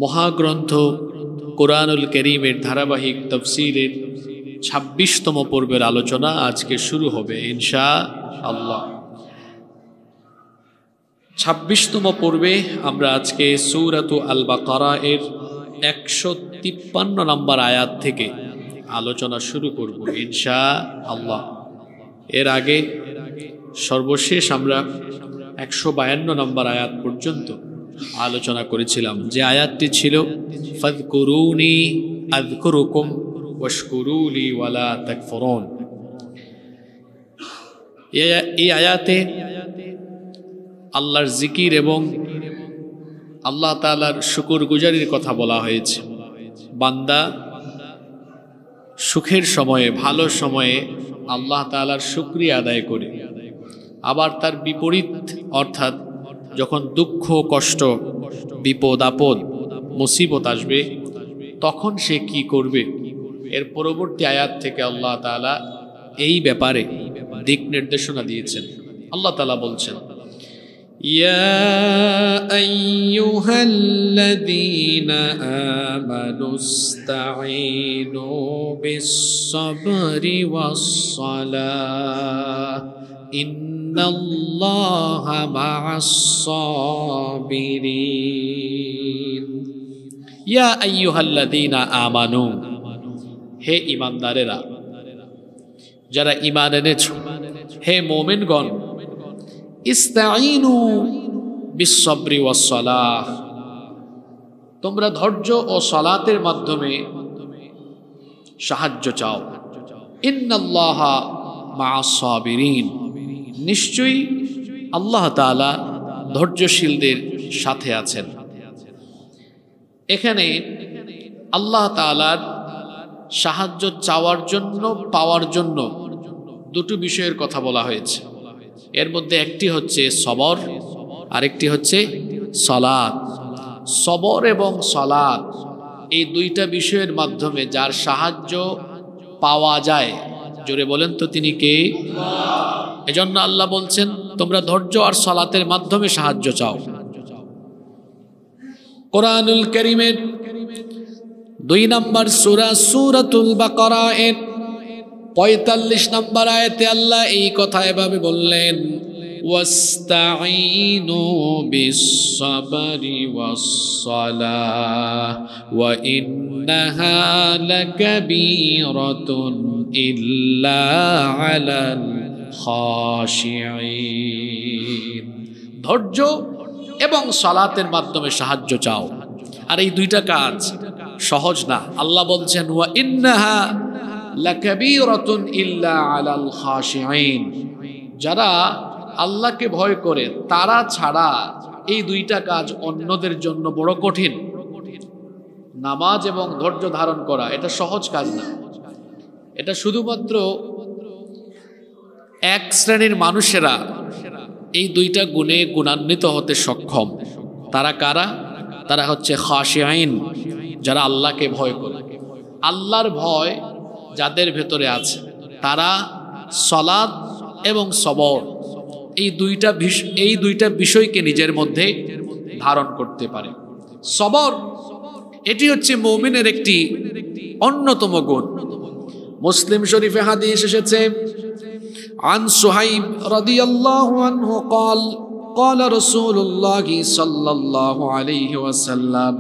মহাগ্রন্থ কোরআনুল কারীমের ধারাবাহিক তাফসীরের ২৬তম পর্বের আলোচনা আজকে শুরু হবে ইনশাআল্লাহ। ২৬তম পর্বে আমরা আজকে সূরাতু আল বাকারা এর ১৫৩ নম্বর আয়াত থেকে আলোচনা শুরু করব ইনশাআল্লাহ। এর আগে সর্বশেষ আমরা ১৫২ নম্বর আয়াত পর্যন্ত আলোচনা করেছিলাম, যে আয়াতটি ছিল ফাযকুরুনি আযকুরুকুম ওয়াশকুরুলি ওয়ালা তাকফুরুন। এই আয়াতে আল্লাহর জিকির এবং আল্লাহ তাআলার শুকরগুজারির কথা বলা হয়েছে। বান্দা সুখের সময়ে, ভালো সময়ে আল্লাহ তাআলার শুকরিয়া আদায় করে, আবার তার বিপরীত অর্থাৎ যখন দুঃখ, কষ্ট, বিপদ আপদ, মুসিবত আসবে তখন সে কি করবে, এর পরবর্তী আয়াত থেকে আল্লাহ তাআলা এই ব্যাপারে দিক নির্দেশনা দিয়েছেন। আল্লাহ তাআলা বলছেন, ইয়া আইয়ুহাল্লাযীনা আমানুস্তাঈনু বিস-সাবরি ওয়াস-সালাহ ইন্নাল্লাহা মা'আস-সাবিরিন। ইয়া আইয়ুহাল্লাযীনা আমানু, হে ঈমানদারেরা, যারা ঈমান এনেছো, হে মুমিনগণ, ইস্তাঈনু বিস-সাবরি ওয়াস-সালাহ, তোমরা ধৈর্য ও সালাতের মাধ্যমে সাহায্য চাও। ইন্নাল্লাহা মা'আস-সাবিরিন, নিশ্চয়ই আল্লাহ তাআলা ধৈর্যশীলদের সাথে আছেন। এখানে আল্লাহ তাআলার সাহায্য চাওয়ার জন্য, পাওয়ার জন্য দুটো বিষয়ের কথা বলা হয়েছে। এর মধ্যে একটি হচ্ছে সবর, আরেকটি হচ্ছে সালাত। সবর এবং সালাত, এই দুইটা বিষয়ের মাধ্যমে যার সাহায্য পাওয়া যায়, জোরে বলেন তো তিনি কে? এজন্য আল্লাহ বলছেন তোমরা ধৈর্য আর সালাতের মাধ্যমে সাহায্য চাও। কোরআনুল কারীমের ২ নম্বর সূরা সূরাতুল বাকারা এর ৪৫ নম্বর আয়াতে আল্লাহ এই কথা এভাবে বললেন, ওয়াস্তাঈনু বিস-সাবরি ওয়াস-সালাহ ওয়া ইন্নাহা লাকাবীরাতুন ইল্লা আলাল খাশিঈন। ধৈর্য এবং সালাতের মাধ্যমে সাহায্য চাও। আর এই দুইটা কাজ সহজ না। আল্লাহ বলছেন ওয়া ইন্নাহা লাকাবীরাতুন ইল্লা আলাল খাশিঈন, যারা আল্লাহকে ভয় করে তারা ছাড়া এই দুইটা কাজ অন্যদের জন্য বড় কঠিন। নামাজ এবং ধৈর্য ধারণ করা এটা সহজ কাজ না। এটা শুধুমাত্র এক শ্রেণীর মানুষেরা এই দুইটা গুণে গুণান্বিত হতে সক্ষম। তারা কারা? তারা হচ্ছে খাশিঈন, যারা আল্লাহকে ভয় করে। আল্লাহর ভয় যাদের ভেতরে আছে তারা সালাত এবং সবর এই দুইটা বিষয়কে নিজের মধ্যে ধারণ করতে পারে। সবর এটি হচ্ছে মুমিনের একটি অন্যতম গুণ। মুসলিম শরীফে হাদিস এসেছে, عن صهيب رضي الله عنه قال قال رسول الله صلى الله عليه وسلم।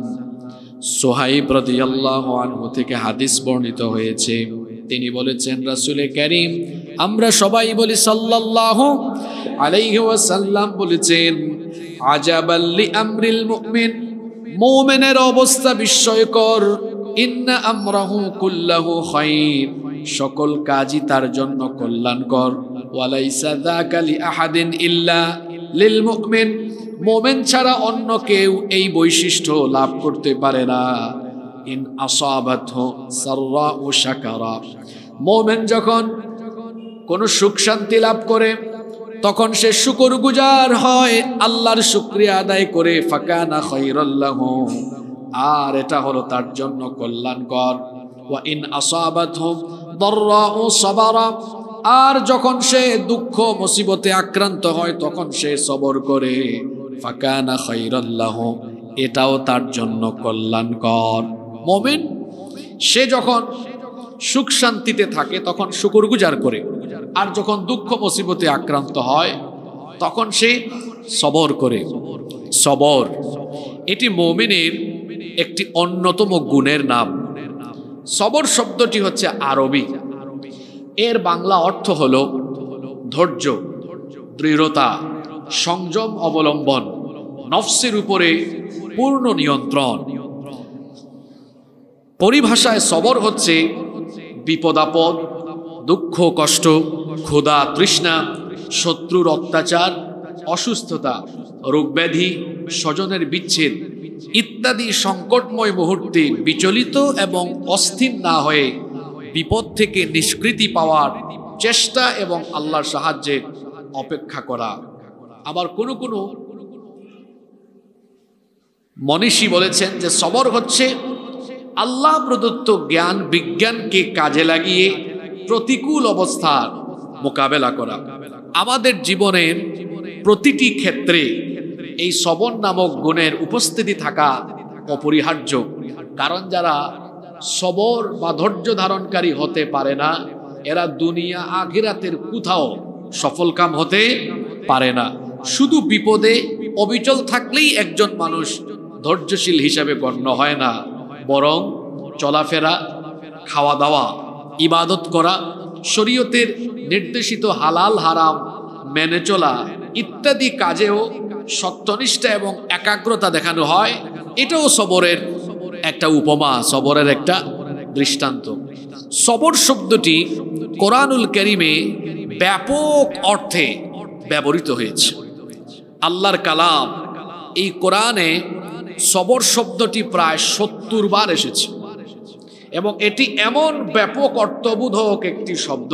সোহাইব রাদিয়াল্লাহু আনহু থেকে হাদিস বর্ণিত হয়েছে, তিনি বলেছেন, রাসূলে কারীম, আমরা সবাই বলি সাল্লাল্লাহু আলাইহি ওয়াসাল্লাম বলেছেন, আজাবাল লিআমরিল মুমিন, মুমিনের অবস্থা বিস্ময়কর। ইন্না আমরাহু কুল্লাহু খায়র, সকল কাজই তার জন্য কল্যাণকর। ওয়ালাইসা যাকা লিআহাদিন ইল্লা লিল মুমিন, মুমিন ছাড়া অন্য কেউ এই বৈশিষ্ট্য লাভ করতে পারে না। ইন আসাবাতহু সাররাউ শাকারা, মুমিন যখন কোনো সুখ শান্তি লাভ করে তখন সে শুকরগুজার হয়, আল্লাহর শুকরিয়া আদায় করে। ফাকানা খায়রাল লাহু, আর এটা হলো তার জন্য কল্যাণকর। ওয়া ইন আসাবাতহু দাররাউ সাবারা, আর যখন সে দুঃখ মুসিবতে আক্রান্ত হয় তখন সে সবর করে। ফাকানা খায়রাল লাহু, এটাও তার জন্য কল্যাণকর। মুমিন সে যখন সুখ শান্তিতে থাকে তখন শুকরগুজার করে, আর যখন দুঃখ মুসিবতে আক্রান্ত হয় তখন সে সবর করে। সবর এটি মুমিনের একটি অন্যতম গুণের নাম। সবর শব্দটি হচ্ছে আরবি, এর বাংলা অর্থ হলো ধৈর্য, দৃঢ়তা, সংযম অবলম্বন, নফসের উপরে পূর্ণ নিয়ন্ত্রণ। পরিভাষায় সবর হচ্ছে বিপদাপদ, দুঃখ কষ্ট, ক্ষুধা তৃষ্ণা, শত্রুর অত্যাচার, অসুস্থতা, রোগব্যাধি, স্বজনের বিচ্ছেদ ইত্যাদি সংকটময় মুহূর্তে বিচলিত এবং অস্থির না হয়ে বিপদ থেকে নিষ্কৃতি পাওয়ার চেষ্টা এবং আল্লাহর সাহায্যে অপেক্ষা করা। আবার কোনো কোনো মনীষী বলেছেন যে সবর হচ্ছে আল্লাহ প্রদত্ত জ্ঞান বিজ্ঞানকে কাজে লাগিয়ে প্রতিকূল অবস্থার মোকাবেলা করা। আমাদের জীবনের প্রতিটি ক্ষেত্রে এই সবর নামক গুণের উপস্থিতি থাকা অপরিহার্য, কারণ যারা সবর বা ধৈর্য ধারণকারী হতে পারে না এরা দুনিয়া আখিরাতের কোথাও সফলকাম হতে পারে না। শুধু বিপদে অবিচল থাকলেই একজন মানুষ ধৈর্যশীল হিসাবে গণ্য হয় না, বরং চলাফেরা, খাওয়া দাওয়া, ইবাদত করা, শরীয়তের নির্দেশিত হালাল হারাম মেনে চলা ইত্যাদি কাজেও সত্যনিষ্ঠা এবং একাগ্রতা দেখানো হয়। এটাও সবরের একটা উপমা, সবরের একটা দৃষ্টান্ত। সবর শব্দটি কোরআনুল কারীমে ব্যাপক অর্থে ব্যবহৃত হয়েছে। আল্লাহর কালাম এই কোরআনে সবর শব্দটি প্রায় ৭০ বার এসেছে এবং এটি এমন ব্যাপক অর্থবোধক একটি শব্দ,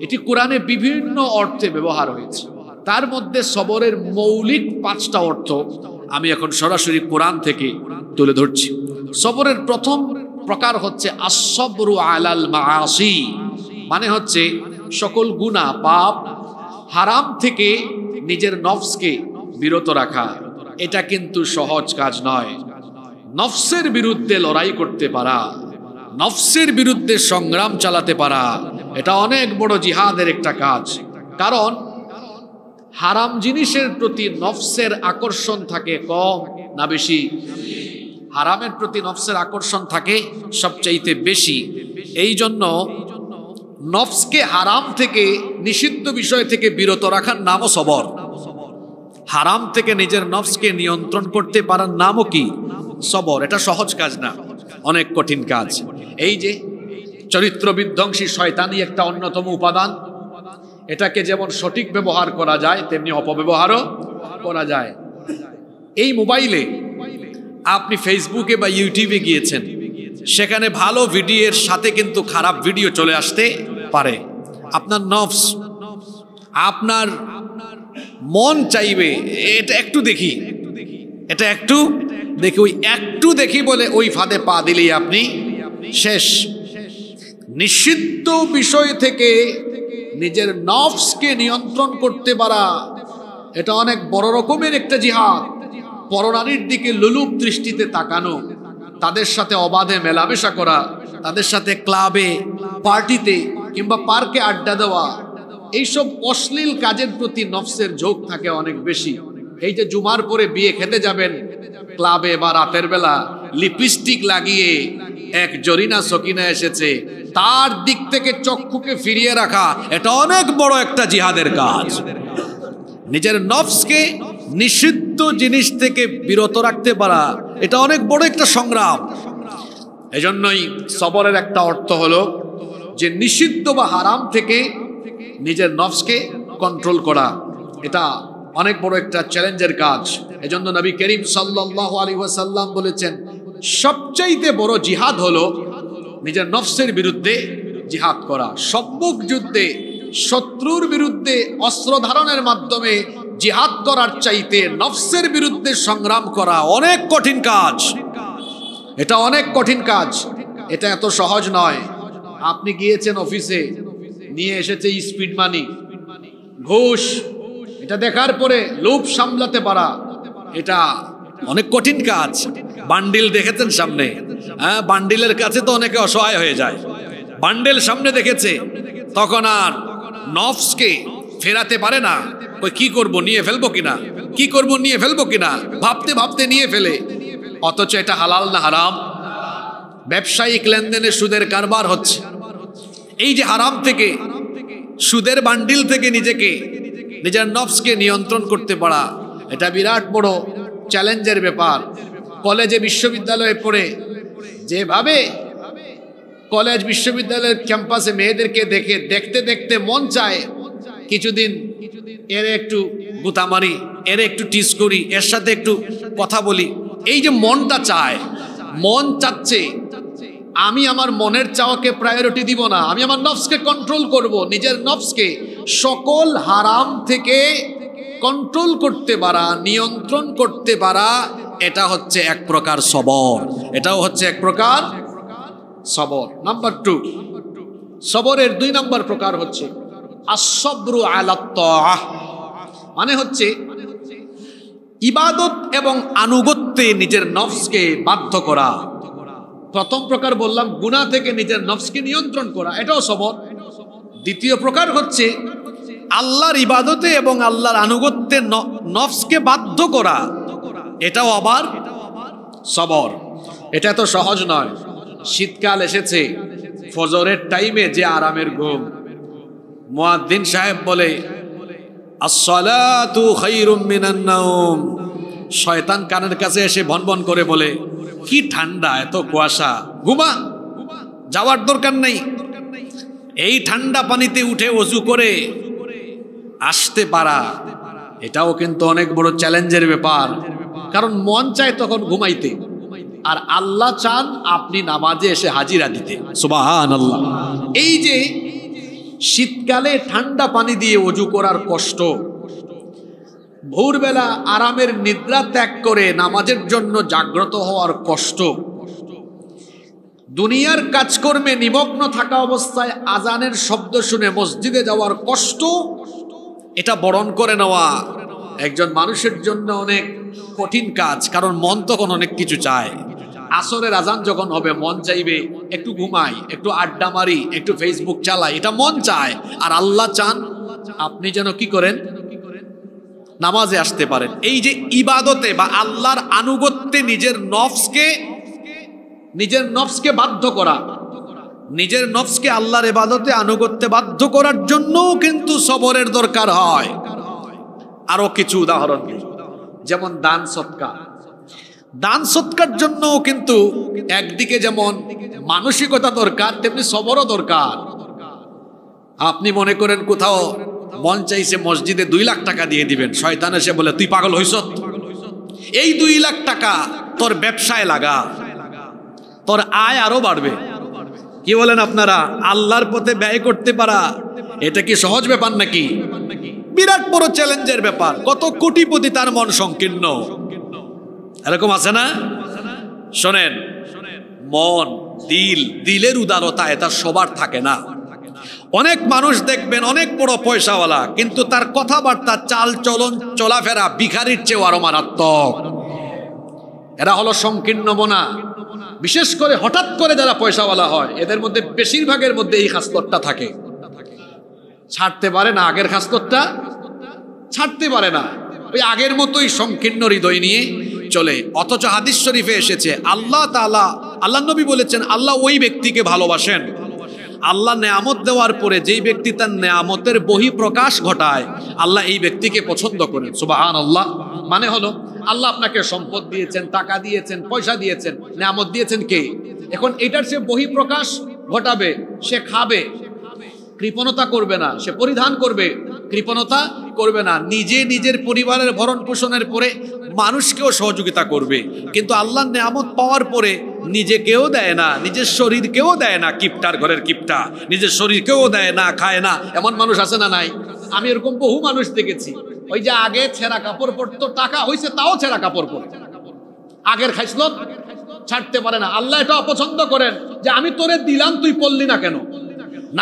এটি কোরআনে বিভিন্ন অর্থে ব্যবহার হয়েছে। তার মধ্যে সবরের মৌলিক ৫টা অর্থ আমি এখন সরাসরি কোরআন থেকে তুলে ধরছি। সবরের প্রথম প্রকার হচ্ছে আসবরু আলাল মাআসি, মানে হচ্ছে সকল গুনাহ, পাপ, হারাম থেকে নিজের নফসকে বিরত রাখা। এটা কিন্তু সহজ কাজ নয়। নফসের বিরুদ্ধে লড়াই করতে পারা, নফসের বিরুদ্ধে সংগ্রাম চালাতে পারা, এটা অনেক বড় জিহাদের একটা কাজ। কারণ হারাম জিনিসের প্রতি নফসের আকর্ষণ থাকে কম না বেশি? হারামের প্রতি নফসের আকর্ষণ থাকে সবচাইতে বেশি। এই জন্য নফসকে হারাম থেকে, নিষিদ্ধ বিষয় থেকে বিরত রাখার নামও সবর। হারাম থেকে নিজের নফসকে নিয়ন্ত্রণ করতে পারার নামও কি? সবর। এটা সহজ কাজ না, অনেক কঠিন কাজ। এই যে চরিত্র বিধ্বংসী শয়তানি একটা অন্যতম উপাদান, এটাকে যেমন সঠিক ব্যবহার করা যায় তেমনি অপব্যবহারও করা যায়। এই মোবাইলে আপনি ফেসবুকে বা ইউটিউবে গিয়েছেন, সেখানে ভালো ভিডিওর সাথে কিন্তু খারাপ ভিডিও চলে আসতে পারে। আপনার নফস, আপনার মন চাইবে এটা একটু দেখি, এটা একটু দেখি, ওই একটু দেখি বলে ওই ফাঁদে পা দিলেই আপনি শেষ। নিষিদ্ধ বিষয় থেকে নিজের নফসকে নিয়ন্ত্রণ করতে পারা, এটা অনেক বড় রকমের একটা জিহাদ। পরনারীর দিকে লোলুপ দৃষ্টিতে তাকানো, তাদের সাথে অবাধে মেলামেশা করা, তাদের সাথে ক্লাবে, পার্টিতে কিংবা পার্কে আড্ডা দেওয়া, এইসব অশ্লীল কাজের প্রতি নফসের ঝোঁক থাকে অনেক বেশি। এই যে জুমার পরে বিয়ে খেতে যাবেন ক্লাবে বা রাতের বেলা, লিপস্টিক লাগিয়ে এক জরিনা সকিনা এসেছে, তার দিক থেকে চক্ষুকে ফিরিয়ে রাখা, এটা অনেক বড় একটা জিহাদের কাজ। নিজের নফসকে নিষিদ্ধ জিনিস থেকে বিরত রাখতে পারা, এটা অনেক বড় একটা সংগ্রাম। এজন্যই সবরের একটা অর্থ হলো যে নিষিদ্ধ বা হারাম থেকে নিজের নফসকে কন্ট্রোল করা, এটা অনেক বড় একটা চ্যালেঞ্জের কাজ। এজন্য নবী করিম সাল্লাল্লাহু আলাইহি ওয়াসাল্লাম বলেছেন, সবচাইতে বড় জিহাদ হলো নিজের নফসের বিরুদ্ধে জিহাদ করা। সম্মুখ যুদ্ধে শত্রুর বিরুদ্ধে অস্ত্র ধারণের মাধ্যমে জিহাদ করার চাইতে নফসের বিরুদ্ধে সংগ্রাম করা অনেক কঠিন কাজ। এটা অনেক কঠিন কাজ, এটা এত সহজ নয়। আপনি গিয়েছেন অফিসে, নিয়ে এসেছে স্পিড মানি, ঘুষ, এটা দেখার পরে লোভ সামলাতে পারা, এটা অনেক কঠিন কাজ। বান্ডিল দেখেছেন সামনে, হ্যাঁ, বান্ডিলের কাছে তো অনেকে অসহায় হয়ে যায়। বান্ডেল সামনে দেখেছে, তখন আর নফসকে ফেরাতে পারে না। ওই কি করব, নিয়ে ফেলবো কিনা, কি করব, নিয়ে ফেলবো কিনা, ভাবতে ভাবতে নিয়ে ফেলে। অথচ এটা হালাল না হারাম? ব্যবসায়িক লেনদেনে সুদের কারবার হচ্ছে। এই যে হারাম থেকে, সুদের বান্ডিল থেকে নিজেকে, নিজের নফসকে নিয়ন্ত্রণ করতে পারা, এটা বিরাট বড় চ্যালেঞ্জের ব্যাপার। কলেজে বিশ্ববিদ্যালয়ে পড়ে যেভাবে কলেজ বিশ্ববিদ্যালয়ের ক্যাম্পাসে মেয়েদেরকে দেখে দেখতে দেখতে মন চায় কিছুদিন এর একটু গুতা মারি, এর একটু টিস করি, এর সাথে একটু কথা বলি। এই যে মনটা চায়, মন চাচ্ছে আমি আমার মনের চাওয়াকে প্রায়োরিটি দিব না, আমি আমার নফসকে কন্ট্রোল করব। নিজের নফসকে সকল হারাম থেকে কন্ট্রোল করতে পারা, নিয়ন্ত্রণ করতে পারা, এটা হচ্ছে এক প্রকার সবর। এটাও হচ্ছে এক প্রকার সবর। নাম্বার 2, সবরের 2 নম্বর প্রকার হচ্ছে আসবরু আলা তাআহ, মানে হচ্ছে ইবাদত এবং আনুগত্যে নিজের নফসকে বাধ্য করা। প্রথম প্রকার বললাম গুনাহ থেকে নিজের নফসকে নিয়ন্ত্রণ করা, এটাও সবর। দ্বিতীয় প্রকার হচ্ছে আল্লাহর ইবাদতে এবং আল্লাহর আনুগত্যে নফসকে বাধ্য করা, এটাও আবার সবর। এটা তো সহজ নয়। শীতকাল এসেছে, ফজরের টাইমে যে আরামের ঘুম, মুয়াজ্জিন সাহেব বলে আসসালাতু খায়রুম মিনান নাওম, শয়তান কানের কাছে এসে ভনভন করে বলে কি ঠান্ডা, এত কুয়াশা, ঘুমা, যাওয়ার দরকার নেই। এই ঠান্ডা পানিতে উঠে ওযু করে আসতে পারা, এটাও কিন্তু অনেক বড় চ্যালেঞ্জের ব্যাপার। কারণ মন চায় তখন ঘুমাইতে, আর আল্লাহ চান আপনি নামাজে এসে হাজিরা দিতে। সুবহানাল্লাহ। এই যে শীতকালে ঠান্ডা পানি দিয়ে ওযু করার কষ্ট, ভোরবেলা আরামের নিদ্রা ত্যাগ করে নামাজের জন্য জাগ্রত হওয়ার কষ্ট, দুনিয়ার কাজকর্মে নিমগ্ন থাকা অবস্থায় আজানের শব্দ শুনে মসজিদে যাওয়ার কষ্ট, এটা বরণ করে নেওয়া একজন মানুষের জন্য অনেক কঠিন কাজ। কারণ মন তখন অনেক কিছু চায়। আসরের আজান যখন হবে মন চাইবে একটু ঘুমাই, একটু আড্ডা মারি, একটু ফেসবুক চালাই, এটা মন চায়। আর আল্লাহ চান আপনি যেন কি করেন, নামাজে আসতে পারেন। এই যে ইবাদতে বা আল্লাহর আনুগত্যে নিজের নফসকে বাধ্য করা, নিজের নফসকে আল্লাহর ইবাদতে আনুগত্যে বাধ্য করার জন্যও কিন্তু সবরের দরকার হয়। আরো কিছু উদাহরণ দিই, যেমন দান সৎকার। দান সৎকার জন্য কিন্তু একদিকে যেমন মানসিকতা দরকার, তেমনি সবরও দরকার। আপনি মনে করেন কোথাও মন চাইছে মসজিদে 2 লাখ টাকা দিয়ে দিবেন, শয়তান এসে বলে তুই পাগল হইছ, এই 2 লাখ টাকা তোর ব্যবসায় লাগা, তোর আয় আরো বাড়বে। কি বলেন আপনারা? আল্লাহর পথে ব্যয় করতে পারা এটা কি সহজ ব্যাপার নাকি? বিরাট বড় চ্যালেঞ্জের ব্যাপার। কত কোটিপতি তার মন সংকীর্ণ, এরকম আছে না? শোনেন, মন, দিলের উদারতা এটা সবার থাকে না। অনেক মানুষ দেখবেন অনেক বড় পয়সাওয়ালা, কিন্তু তার কথাবার্তা, চাল চলন, চলাফেরা ভিখারির চেয়েও আরো মারাত্মক। এরা হলো সংকীর্ণ মনা। বিশেষ করে হঠাৎ করে যারা পয়সাওয়ালা হয়, এদের মধ্যে বেশিরভাগের মধ্যে এই খাসলতটা থাকে। ছাড়তে পারে না, আগের খাসলতটা ছাড়তে পারে না, ওই আগের মতোই সংকীর্ণ হৃদয় নিয়ে চলে। অথচ হাদিস শরীফে এসেছে আল্লাহ নবী বলেছেন, আল্লাহ ওই ব্যক্তিকে ভালোবাসেন, আল্লাহ নেয়ামত দেওয়ার পরে যেই ব্যক্তি তার নেয়ামতের বহিঃপ্রকাশ ঘটায়, আল্লাহ এই ব্যক্তিকে পছন্দ করেন। সুবহানাল্লাহ। মানে হলো আল্লাহ আপনাকে সম্পদ দিয়েছেন, টাকা দিয়েছেন, পয়সা দিয়েছেন, নেয়ামত দিয়েছেন কে? এখন এটার সে বহিঃপ্রকাশ ঘটাবে, সে খাবে, কৃপণতা করবে না, সে পরিধান করবে, কৃপণতা করবে না, নিজের পরিবারের ভরণ পোষণের পরে মানুষকেও সহযোগিতা করবে। কিন্তু আল্লাহর নেয়ামত পাওয়ার পরে নিজেকেও দেয় না, নিজের শরীরকেও দেয় না, কিপটার ঘরের কিপটা, নিজের শরীরকেও দেয় না, খায় না। এমন মানুষ আছে না নাই? আমি এরকম বহু মানুষ দেখেছি, ওই যে আগে ছেঁড়া কাপড় পরতো, টাকা হয়েছে তাও ছেঁড়া কাপড় পরে, আগের খাইসলত ছাড়তে পারে না। আল্লাহ এটা অপছন্দ করেন যে আমি তোরে দিলাম, তুই পড়লি না কেন?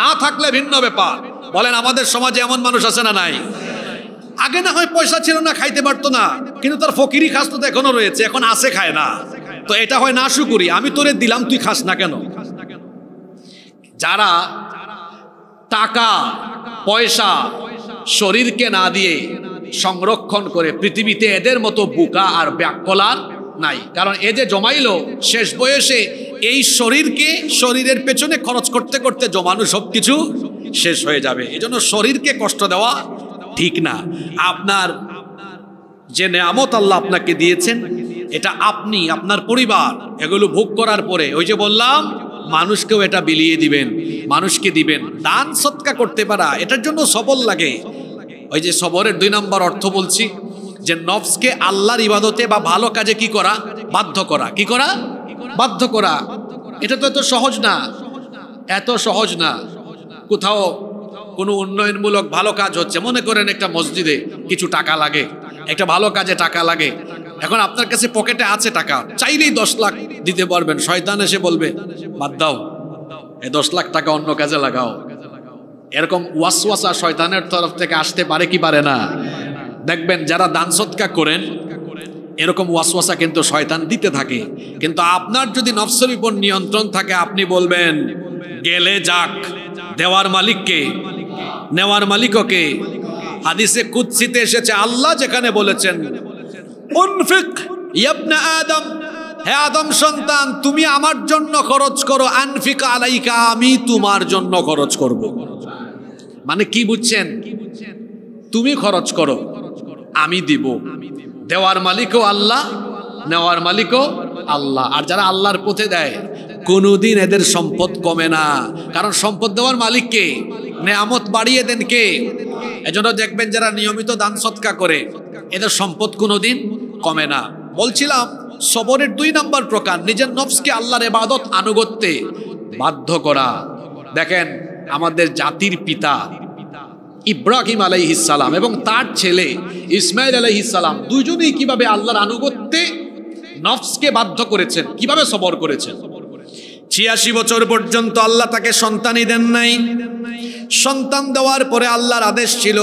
না থাকলে ভিন্ন ব্যাপার। বলেন আমাদের সমাজে এমন মানুষ আছে না নাই? আগে না হয় পয়সা ছিল না, খাইতে পারতো না, কিন্তু তার ফকিরি খাস তো এখনো রয়েছে, এখন আসে খায় না, তো এটা হয় না শুকুরি, আমি তোরে দিলাম তুই খাস না কেন? যারা টাকা পয়সা শরীরকে না দিয়ে সংরক্ষণ করে পৃথিবীতে এদের মতো বোকা আর ব্যাককলার নাই। কারণ এ যে জমাইলো শেষ বয়সে এই শরীরকে শরীরের পেছনে খরচ করতে করতে জমানো সবকিছু শেষ হয়ে যাবে। এজন্য শরীরকে কষ্ট দেওয়া ঠিক না। আপনার যে নেয়ামত আল্লাহ আপনাকে দিয়েছেন, এটা আপনি আপনার পরিবার এগুলো ভোগ করার পরে ওই যে বললাম মানুষকেও এটা বিলিয়ে দিবেন, মানুষকে দিবেন। দান সৎকা করতে পারা এটার জন্য সবল লাগে। ওই যে সবরের 2 নম্বর অর্থ বলছি যে নফসকে আল্লাহর ইবাদতে বা ভালো কাজে কি করা? বাধ্য করা। কি করা? বাধ্য করা। এটা তো এত সহজ না, এত সহজ না। কোথাও কোনো উন্নয়নমূলক ভালো কাজ হচ্ছে, মনে করেন একটা মসজিদে কিছু টাকা লাগে, একটা ভালো কাজে টাকা লাগে। এখন আপনার কাছে পকেটে আছে টাকা, চাইলেই 10 লাখ দিতে পারবেন, শয়তান এসে বলবে বাদ দাও, এই 10 লাখ টাকা অন্য কাজে লাগাও। এরকম ওয়াসওয়াসা শয়তানের তরফ থেকে আসতে পারে কি পারে না? দেখবেন যারা দান সৎকা করেন এরকম ওয়াসওয়াসা কিন্তু শয়তান দিতে থাকে। কিন্তু আপনার যদি নফসের উপর নিয়ন্ত্রণ থাকে, আপনি বলবেন গেলে যাক, দেওয়ার মালিককে, নেওয়ার মালিককে। হাদিসে কুদসিতে এসেছে আল্লাহ যেখানে বলেছেন উনফিক ইবনা আদম, হে আদম সন্তান তুমি আমার জন্য খরচ করো, আনফিক আলাইকা আমি তোমার জন্য খরচ করব। মানে কি বুঝছেন? তুমি খরচ করো আমি দিব। দেওয়ার মালিকও আল্লাহ, নেওয়ার মালিকও আল্লাহ। আর যারা আল্লাহর পথে দেয় কোনোদিন এদের সম্পদ কমে না, কারণ সম্পদ দেওয়ার মালিককে, নেয়ামত বাড়িয়ে দেন কে? এজন্য দেখবেন যারা নিয়মিত দান সৎকা করে এদের সম্পদ কোনোদিন কমে না। বলছিলাম সবরের 2 নম্বর প্রকার নিজের নফসকে আল্লাহর ইবাদত আনুগত্যে বাধ্য করা। দেখেন আমাদের জাতির পিতা ইব্রাহিম আলাইহিস সালাম এবং তার ছেলে ইসমাইল আলাইহিস সালাম দুইজনেই কিভাবে আল্লাহর আনুগত্যে নফসকে বাধ্য করেছেন, কিভাবে সবর করেছেন। 86 বছর পর্যন্ত আল্লাহ তাকে সন্তানই দেন নাই। সন্তান দেওয়ার পরে আল্লাহর আদেশ ছিল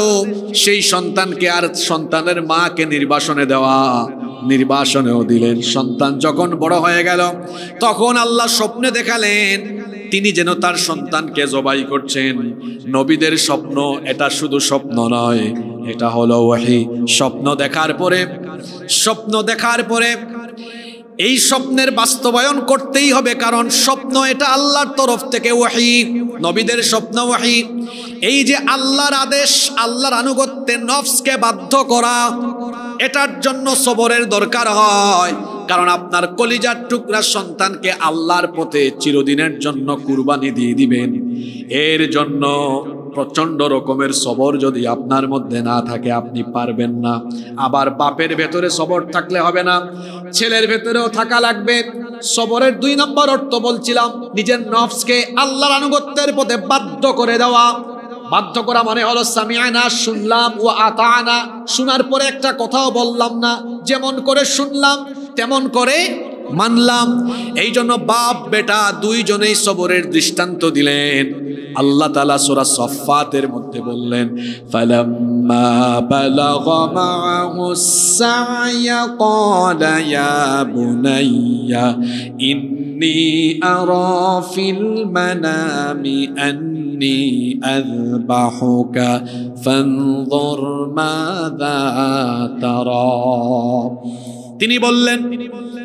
সেই সন্তানকে আর সন্তানের মাকে নির্বাসনে দেওয়া, নির্বাসনেও দিলেন। সন্তান যখন বড় হয়ে গেল তখন আল্লাহ স্বপ্নে দেখালেন তিনি যেন তার সন্তানকে জবাই করছেন। নবীদের স্বপ্ন এটা শুধু স্বপ্ন নয়, এটা হলো ওহী। স্বপ্ন দেখার পরে এই স্বপ্নের বাস্তবায়ন করতেই হবে, কারণ স্বপ্ন এটা আল্লাহর তরফ থেকে ওহী, নবীদের স্বপ্ন ওহী। এই যে আল্লাহর আদেশ, আল্লাহর আনুগত্যে নফসকে বাধ্য করা, এটার জন্য সবরের দরকার হয়। কারণ আপনার কলিজার টুকরা সন্তানকে আল্লাহর পথে চিরদিনের জন্য কুরবানি দিয়ে দিবেন। এর জন্য প্রচন্ড রকমের সবর যদি আপনার মধ্যে না থাকে আপনি পারবেন না। আবার বাপের ভেতরে সবর থাকলে হবে না, ছেলের ভেতরেও থাকা লাগবে। সবরের 2 নম্বর অর্থ বলছিলাম নিজের নফসকে আল্লাহর আনুগত্যের পথে বাধ্য করে দেওয়া। বাধ্য করা মানে হলো সামিআনা, শুনলাম, ও আতানা, শোনার পরে একটা কথাও বললাম না, যেমন করে শুনলাম তেমন করে মানলাম। এই জন্য বাপ বেটা দুইজনেই সবরের দৃষ্টান্ত দিলেন। আল্লাহ তাআলা সূরা সফফাতের মধ্যে বললেন ফালাম্মা বালাগা মা'হুস সা'য়া ক্বালা ইয়া বুনাইয়া ইন্নী আরা ফিল মানামি আন্নী আযবাহুকা ফানজুর মাযা তারা। তিনি বললেন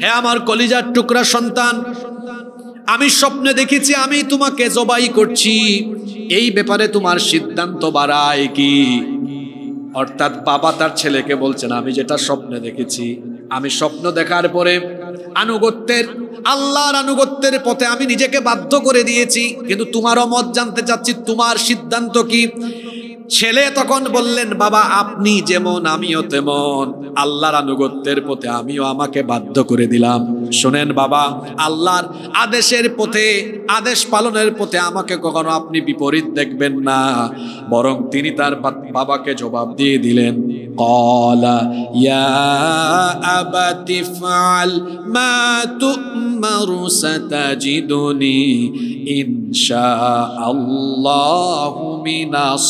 হে আমার কলিজার টুকরা সন্তান, আমি স্বপ্নে দেখেছি আমি তোমাকে জবাই করছি, এই ব্যাপারে তোমার সিদ্ধান্ত বাড়ায় কি? অর্থাৎ বাবা তার ছেলেকে বলছেন আমি যেটা স্বপ্নে দেখেছি, আমি স্বপ্ন দেখার পরে আল্লাহর আনুগত্যের পথে আমি নিজেকে বাধ্য করে দিয়েছি, কিন্তু তোমারও মত জানতে চাচ্ছি, তোমার সিদ্ধান্ত কি? ছেলে তখন বললেন বাবা আপনি যেমন আমিও তেমন, আল্লাহর আনুগত্যের পথে আমিও আমাকে বাধ্য করে দিলাম। শোনেন বাবা, আল্লাহর আদেশের পথে, আদেশ পালনের পথে আমাকে কখনো আপনি বিপরীত দেখবেন না। বরং তিনি তার বাবাকে জবাব দিয়ে দিলেন ক্বালা ইয়া আবাতি ফাআল মা তু'মারু সাতাজিদুনি ইনশাআল্লাহু মিনাস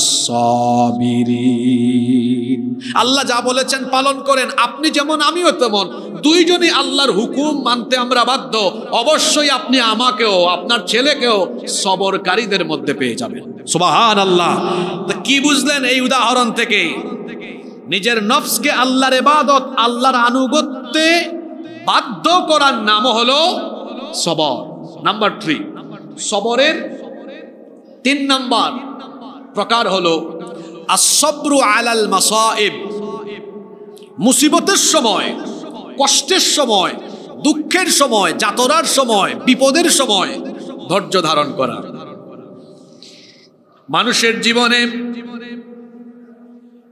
সাবিরিন। আল্লাহ যা বলেছেন পালন করেন, আপনি যেমন আমিও তেমন, দুইজনই আল্লাহর হুকুম মানতে আমরা বাধ্য। অবশ্যই আপনি আমাকেও আপনার ছেলেকেও সবরকারীদের মধ্যে পেয়ে যাবেন। সুবহানাল্লাহ। তো কি বুঝলেন এই উদাহরণ থেকে? নিজের নফসকে আল্লাহর ইবাদত, আল্লাহর আনুগত্যে বাধ্য করার নাম হলো সবর। নাম্বার 3, সবরের 3 নাম্বার প্রকার হলো আসবরু আলাল মাসাইব। মুসিবতের সময়, কষ্টের সময়, দুঃখের সময়, যাতনার সময়, বিপদের সময় ধৈর্য ধারণ করা। মানুষের জীবনে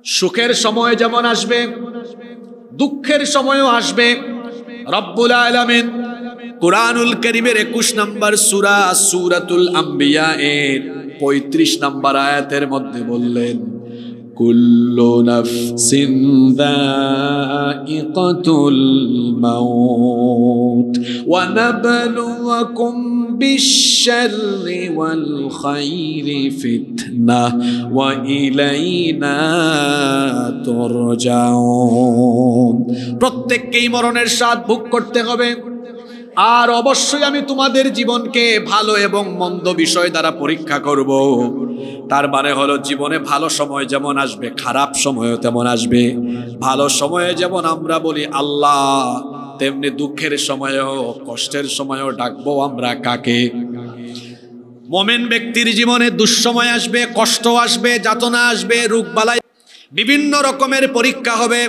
সুখের সময় যেমন আসবে, দুঃখের সময়ও আসবে। রব্বুল আলামিন কুরআনুল কারীমের 21 নম্বর সূরা সূরাতুল আম্বিয়া এর 35 নম্বর আয়াতের মধ্যে বললেন, কুল্লু নাফসিন যায়িকাতুল মাউত ওয়া নাবলুয়াকুম বিশ-শাররি ওয়াল খায়রি ফিতনাহ ওয়া ইলাইনা তুরজাউন। প্রত্যেককেই মরণের স্বাদ ভোগ করতে হবে, আর অবশ্যই আমি তোমাদের জীবনকে ভালো এবং মন্দ বিষয় দ্বারা পরীক্ষা করব। তার মানে হলো জীবনে ভালো সময় যেমন আসবে, খারাপ সময়ও তেমন আসবে। ভালো সময়ে যেমন আমরা বলি আল্লাহ, তেমনি দুঃখের সময়ও, কষ্টের সময়ও ডাকবো আমরা কাকে? মুমিন ব্যক্তির জীবনে দুঃসময় আসবে, কষ্ট আসবে, যাতনা আসবে, রোগবালাই, বিভিন্ন রকমের পরীক্ষা হবে।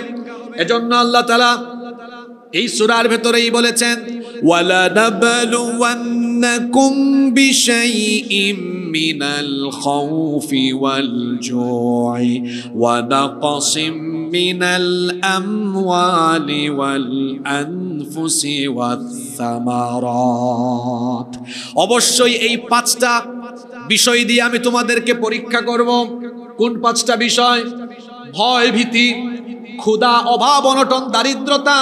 এজন্য আল্লাহ তাআলা এই সূরার ভেতরেই বলেছেন, ওয়ালা নাবলুওয়ান্নাকুম বিশাইইম মিনাল খাউফি ওয়াল জুই ওয়া নাকসিম মিনাল আমওয়ালি ওয়াল আনফুসি ওয়াস সামারাত। অবশ্যই এই 5টা বিষয় দিয়ে আমি তোমাদেরকে পরীক্ষা করব। কোন 5টা বিষয়? ভয়, ভীতি, ক্ষুধা, অভাব, অনটন, দারিদ্রতা।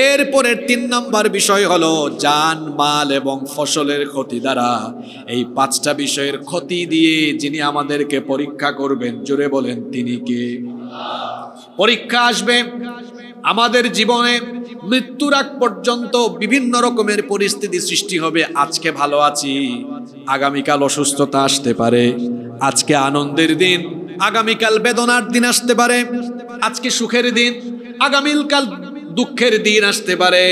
এরপরের 3 নম্বর বিষয় হলো জান, মাল এবং ফসলের ক্ষতি দ্বারা। এই 5টা বিষয়ের ক্ষতি দিয়ে যিনি আমাদেরকে পরীক্ষা করবেন, জোরে বলেন তিনি কে? পরীক্ষা আসবে আমাদের জীবনে, মৃত্যুর আগ পর্যন্ত বিভিন্ন রকমের পরিস্থিতি সৃষ্টি হবে। আজকে ভালো আছি, আগামীকাল অসুস্থতা আসতে পারে। আজকে আনন্দের দিন, আগামীকাল বেদনার দিন আসতে পারে। আজকে সুখের দিন, আগামীকাল দুঃখের দিন আসতে পারে।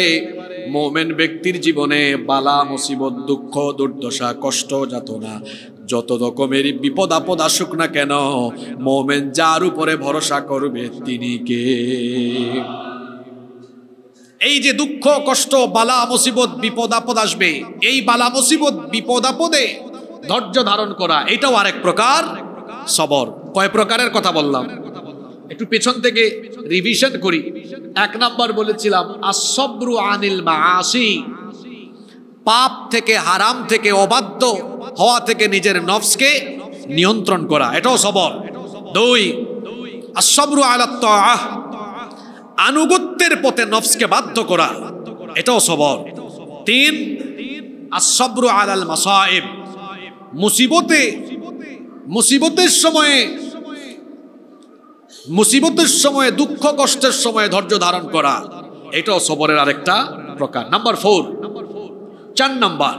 মুমিন ব্যক্তির জীবনে বালা, মুসিবত, দুঃখ, দুর্দশা, কষ্ট, যাতনা, যত রকমের বিপদ আপদ আসুক না কেন, মুমিন যার উপরে ভরসা করবে তিনি কে? এই যে দুঃখ, কষ্ট, বালা, মুসিবত, বিপদ আপদ আসবে, এই বালা, মুসিবত, বিপদ আপদে ধৈর্য ধারণ করা, এটাও আরেক প্রকার সবর। কয় প্রকারের কথা বললাম? একটু পেছন থেকে রিভিশন করি। 1 নাম্বার বলেছিলাম আসবরু আনিল মাআসি, পাপ থেকে, হারাম থেকে, অবাধ্য হওয়া থেকে নিজের নফসকে নিয়ন্ত্রণ করা, এটাও সবর। 2 আসবরু আলা তাআহ, আনুগত্যের পথে নফসকে বাধ্য করা, এটাও সবর। 3 আসবরু আলাল মাসাইব, মুসিবতের সময়ে, দুঃখ কষ্টের সময়ে ধৈর্য ধারণ করা, এটাও সবরের আরেকটা প্রকার। নাম্বার 4 নাম্বার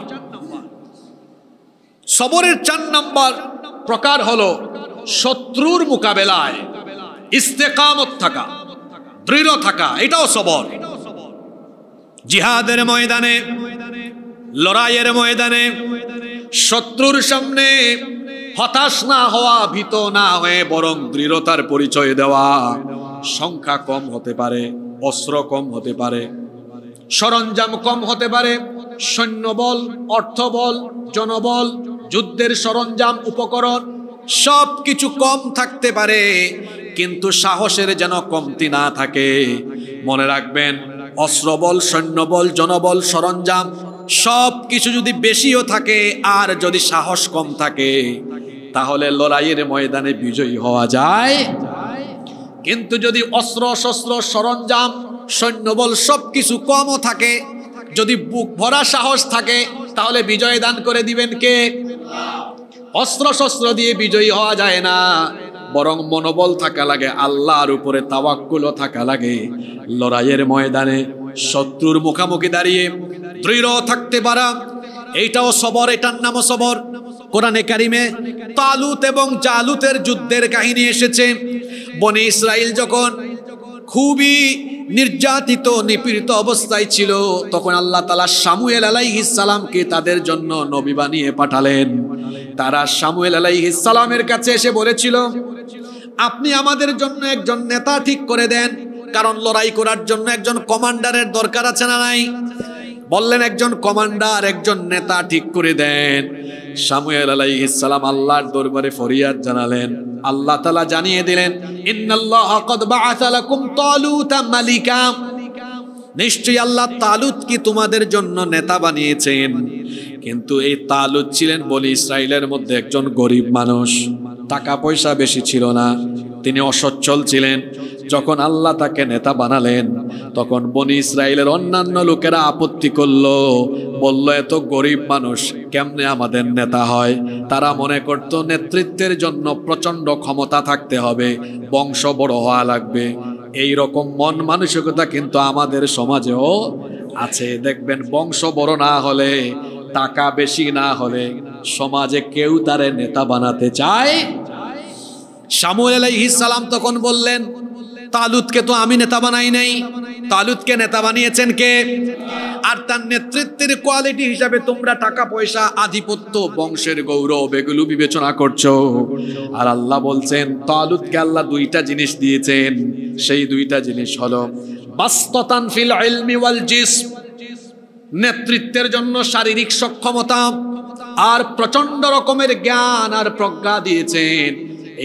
সবরের 4 নাম্বার প্রকার হলো শত্রুর মোকাবেলায় ইস্তেকামত থাকা, দৃঢ় থাকা, এটাও সবর। জিহাদের ময়দানে, লড়াইয়ের ময়দানে শত্রুর সামনে হতাশ না হওয়া, ভীত না হয়ে বরং দৃঢ়তার পরিচয় দেওয়া। সংখ্যা কম হতে পারে, অস্ত্র কম হতে পারে, সরঞ্জাম কম হতে পারে, সৈন্যবল, অর্থবল, জনবল, যুদ্ধের সরঞ্জাম, উপকরণ সব কিছু কম থাকতে পারে, কিন্তু সাহসের যেন কমতি না থাকে। মনে রাখবেন, অস্ত্রবল, সৈন্যবল, জনবল, সরঞ্জাম সব কিছু যদি বেশিও থাকে আর যদি সাহস কম থাকে, তাহলে লড়াইয়ের ময়দানে বিজয়ী হওয়া যায়। কিন্তু যদি অস্ত্র শস্ত্র, সরঞ্জাম, সৈন্যবল সবকিছু কমও থাকে, যদি বুক ভরা সাহস থাকে, তাহলে বিজয় দান করে দিবেন কে? অস্ত্র শস্ত্র দিয়ে বিজয়ী হওয়া যায় না, বরং মনোবল থাকা লাগে, আল্লাহর উপরে তাওয়াক্কুলও থাকা লাগে। লড়াইয়ের ময়দানে শত্রুর মুখোমুখি দাঁড়িয়ে দৃঢ় থাকতে পারা, এইটাও সবর, এটার নামও সবর। কোরআনে কারিমে তালুত এবং জালুতের যুদ্ধের কাহিনী এসেছে। বনি ইসরাইল যখন খুবই নির্যাতিত নিপীড়িত অবস্থায় ছিল, তখন আল্লাহ তাআলা শামুয়েল আলাইহিস সালামকে তাদের জন্য নবী বানিয়ে পাঠালেন। তারা শামুয়েল আলাইহিস সালামের কাছে এসে বলেছিল, আপনি আমাদের জন্য একজন নেতা ঠিক করে দেন, কারণ লড়াই করার জন্য একজন কমান্ডারের দরকার আছে না নাই? বললেন একজন কমান্ডার, একজন নেতা ঠিক করে দেন। শামুয়েল আলাইহিস সালাম আল্লাহর দরবারে ফরিয়াদ জানালেন। আল্লাহ তাআলা জানিয়ে দিলেন, ইন্নাল্লাহা ক্বাদ বাআসা লাকুম তালুতা মালিকা, নিশ্চয়ই আল্লাহ তালুতকে তোমাদের জন্য নেতা বানিয়েছেন। কিন্তু এই তালুত ছিলেন বনি ইসরাইলের মধ্যে একজন গরিব মানুষ, টাকা পয়সা বেশি ছিল না, তিনি অসচ্ছল ছিলেন। যখন আল্লাহ তাকে নেতা বানালেন, তখন বনি ইসরাইলের অন্যান্য লোকেরা আপত্তি করলো, বলল এত গরিব মানুষ কেমনে আমাদের নেতা হয়? তারা মনে করত নেতৃত্বের জন্য প্রচন্ড ক্ষমতা থাকতে হবে, বংশ বড় হওয়া লাগবে। এই রকম মন মানসিকতা কিন্তু আমাদের সমাজেও আছে। দেখবেন বংশ বড় না হলে, টাকা বেশি না হলে সমাজে কেউ তারে নেতা বানাতে চায়। শামুয়েল আলাইহিস সালাম তখন বললেন, তালুতকে তো আমি নেতা বানাই নাই, তালুতকে নেতা বানিয়েছেন কে? আর তার নেতৃত্বের কোয়ালিটি হিসাবে তোমরা টাকা পয়সা, আধিপত্য, বংশের গৌরব এগুলো বিবেচনা করছো। আর আল্লাহ বলছেন তালুতকে আল্লাহ দুইটা জিনিস দিয়েছেন, সেই দুইটা জিনিস হলো বাসতাতান ফিল ইলমি ওয়াল জিসম, নেতৃত্বের জন্য শারীরিক সক্ষমতা, আর প্রচন্ড রকমের জ্ঞান আর প্রজ্ঞা দিয়েছেন।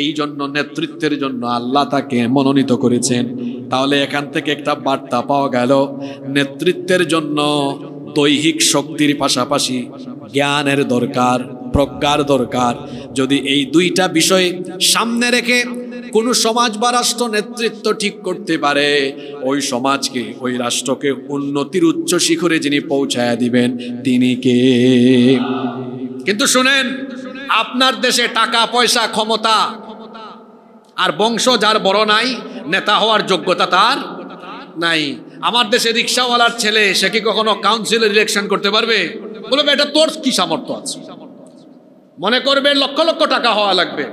এই জন্য নেতৃত্বের জন্য আল্লাহ তাকে মনোনীত করেছেন। তাহলে এখান থেকে একটা বার্তা পাওয়া গেল, নেতৃত্বের জন্য দৈহিক শক্তির পাশাপাশি জ্ঞানের দরকার, প্রজ্ঞার দরকার। যদি এই দুইটা বিষয় সামনে রেখে কোন সমাজ বা রাষ্ট্র নেতৃত্ব ঠিক করতে পারে, ওই সমাজকে, ওই রাষ্ট্রকে উন্নতির উচ্চ শিখরে যিনি পৌঁছায়া দিবেন তিনি কে? কিন্তু শুনেন, আপনার দেশে টাকা পয়সা, ক্ষমতা আর বংশ যার বড় নাই, নেতা হওয়ার যোগ্যতা তার নাই। আমার দেশে রিক্সাওয়ালার ছেলে, সে কি কখনো কাউন্সিলর ইলেকশন করতে পারবে? বলবে এটা তোর কি সামর্থ্য আছে? মনে করবে লক্ষ লক্ষ টাকা হওয়া লাগবে,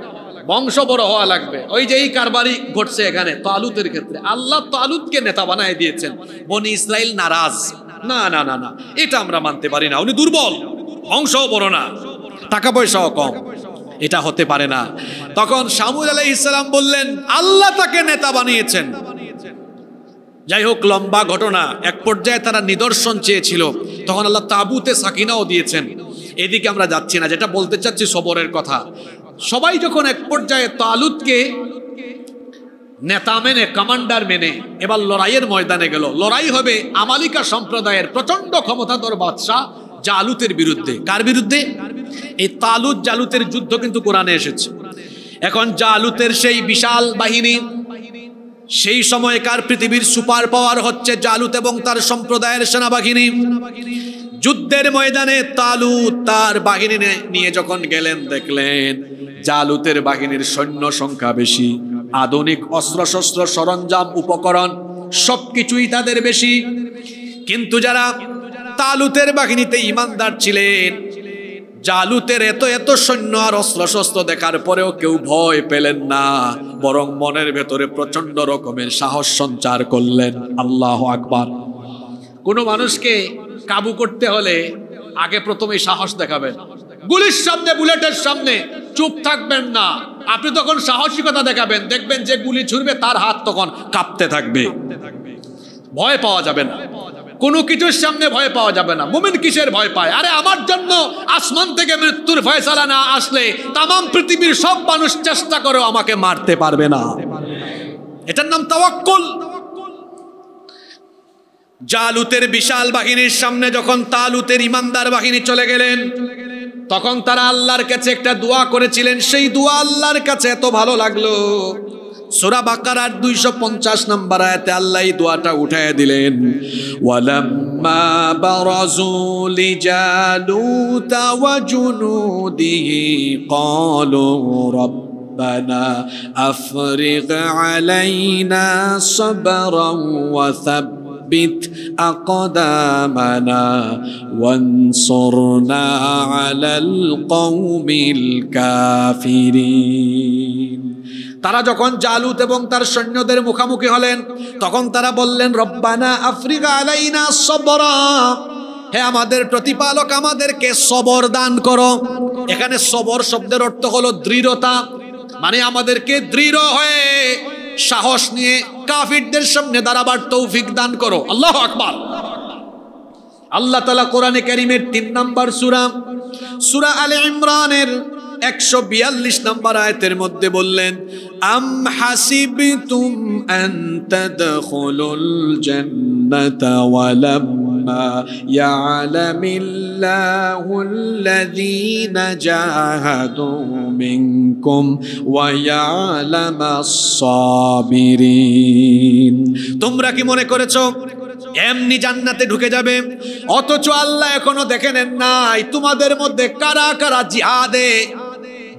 বংশ বড় হওয়া লাগবে। ওই যে এই কারবারি ঘটছে এখানে তালুতের ক্ষেত্রে, আল্লাহ তালুতকে নেতা বানায় দিয়েছেন। বনি ইসরাইল নারাজ, না না না না, এটা আমরা মানতে পারি না, উনি দুর্বল, বংশও বড় না, টাকা পয়সাও কম, এটা হতে পারে না। তখন শামুয়েল আলাইহিস সালাম বললেন আল্লাহ তাকে নেতা বানিয়েছেন। যাই হোক, লম্বা ঘটনা। এক পর্যায়ে তারা নিদর্শন চেয়েছিল, তখন আল্লাহ তাবুতে সাকিনাও দিয়েছেন। এদিকে আমরা যাচ্ছি না, যেটা বলতে চাচ্ছি সবরের কথা। সবাই যখন এক পর্যায়ে তালুতকে নেতা মেনে, কমান্ডার মেনে এবার লড়াইয়ের ময়দানে গেল। লড়াই হবে আমালিকা সম্প্রদায়ের প্রচন্ড ক্ষমতাধর বাদশাহ জালুতের বিরুদ্ধে। কার বিরুদ্ধে? এই তালুত জালুতের যুদ্ধ কিন্তু কোরআনে এসেছে। এখন জালুতের সেই বিশাল বাহিনী, সেই সময়কার পৃথিবীর সুপার পাওয়ার হচ্ছে জালুত এবং তার সম্প্রদায়ের সেনাবাহিনী। যুদ্ধের ময়দানে তালুত তার বাহিনী নিয়ে যখন গেলেন, দেখলেন জালুতের বাহিনীর সৈন্য সংখ্যা বেশি, আধুনিক অস্ত্রশস্ত্র, সরঞ্জাম, উপকরণ সবকিছুই তাদের বেশি। কিন্তু যারা তালুতের বাহিনীতে ইমানদার ছিলেন, জালুতের এত এত সৈন্য আর অস্ত্রশস্ত্র দেখার পরেও কেউ ভয় পেলেন না, বরং মনের ভেতরে প্রচন্ড রকমের সাহস সঞ্চার করলেন। আল্লাহু আকবার। কোনো মানুষকে কাবু করতে হলে আগে প্রথমে সাহস দেখাবেন। গুলির সামনে, বুলেটের সামনে চুপ থাকবেন না, আপনি তখন সাহসিকতা দেখাবেন। দেখবেন যে গুলি ছুড়বে তার হাত তখন কাঁপতে থাকবে। ভয় পাওয়া যাবে না, কোনো কিছুর সামনে ভয় পাওয়া যাবে না। মুমিন কিসের ভয় পায়? আরে আমার জন্য আসমান থেকে মৃত্যুর ফয়সালা না আসলে তামাম পৃথিবীর সব মানুষ চেষ্টা করেও আমাকে মারতে পারবে না। এটার নাম তাওয়াক্কুল। জালুতের বিশাল বাহিনীর সামনে যখন তালুতের ইমানদার বাহিনী চলে গেলেন, তখন তারা আল্লাহর কাছে একটা দোয়া করেছিলেন। সেই দোয়া আল্লাহর কাছে এত ভালো লাগলো, সূরা বাকারার 250 নম্বর আয়াতে আল্লাহ এই দোয়াটা উঠায় দিলেন, ওয়ালাম্মা বারাজু লিজালুতা ওয়া জুনুদিহি ক্বালু রব্বানা আফরিগ আলাইনা সাবরান ওয়া সাব্বিত আকদামানা ওয়ানসুরনা আলাল কওমিল কাফিরিন। তারা যখন জালুত এবং তার সৈন্যদের মুখোমুখি হলেন তখন তারা বললেন, রব্বানা আফরিগা আলাইনা সবরা, হে আমাদের প্রতিপালক, আমাদেরকে সবর দান করো। এখানে সবর শব্দের অর্থ হলো দৃঢ়তা, মানে আমাদেরকে দৃঢ় হয়ে সাহস নিয়ে কাফিরদের সামনে দাঁড়াবার তৌফিক দান করো। আল্লাহু আকবার। আল্লাহ তাআলা কোরআনে কারীমের 3 নম্বর সূরা আলে ইমরানের 142 নম্বর আয়াতের মধ্যে বললেন, আম হাসিবতুম আন তাদখুলুল জান্নাতা ওয়ালাম্মা ইয়ালামিল্লাহুল্লাযীনা জাহাদু মিনকুম ওয়া ইয়ালামাস সাবিরিন। তোমরা কি মনে করেছো এমনি জান্নাতে ঢুকে যাবে? অথচ আল্লাহ এখনো দেখে নেন নাই তোমাদের মধ্যে কারা কারা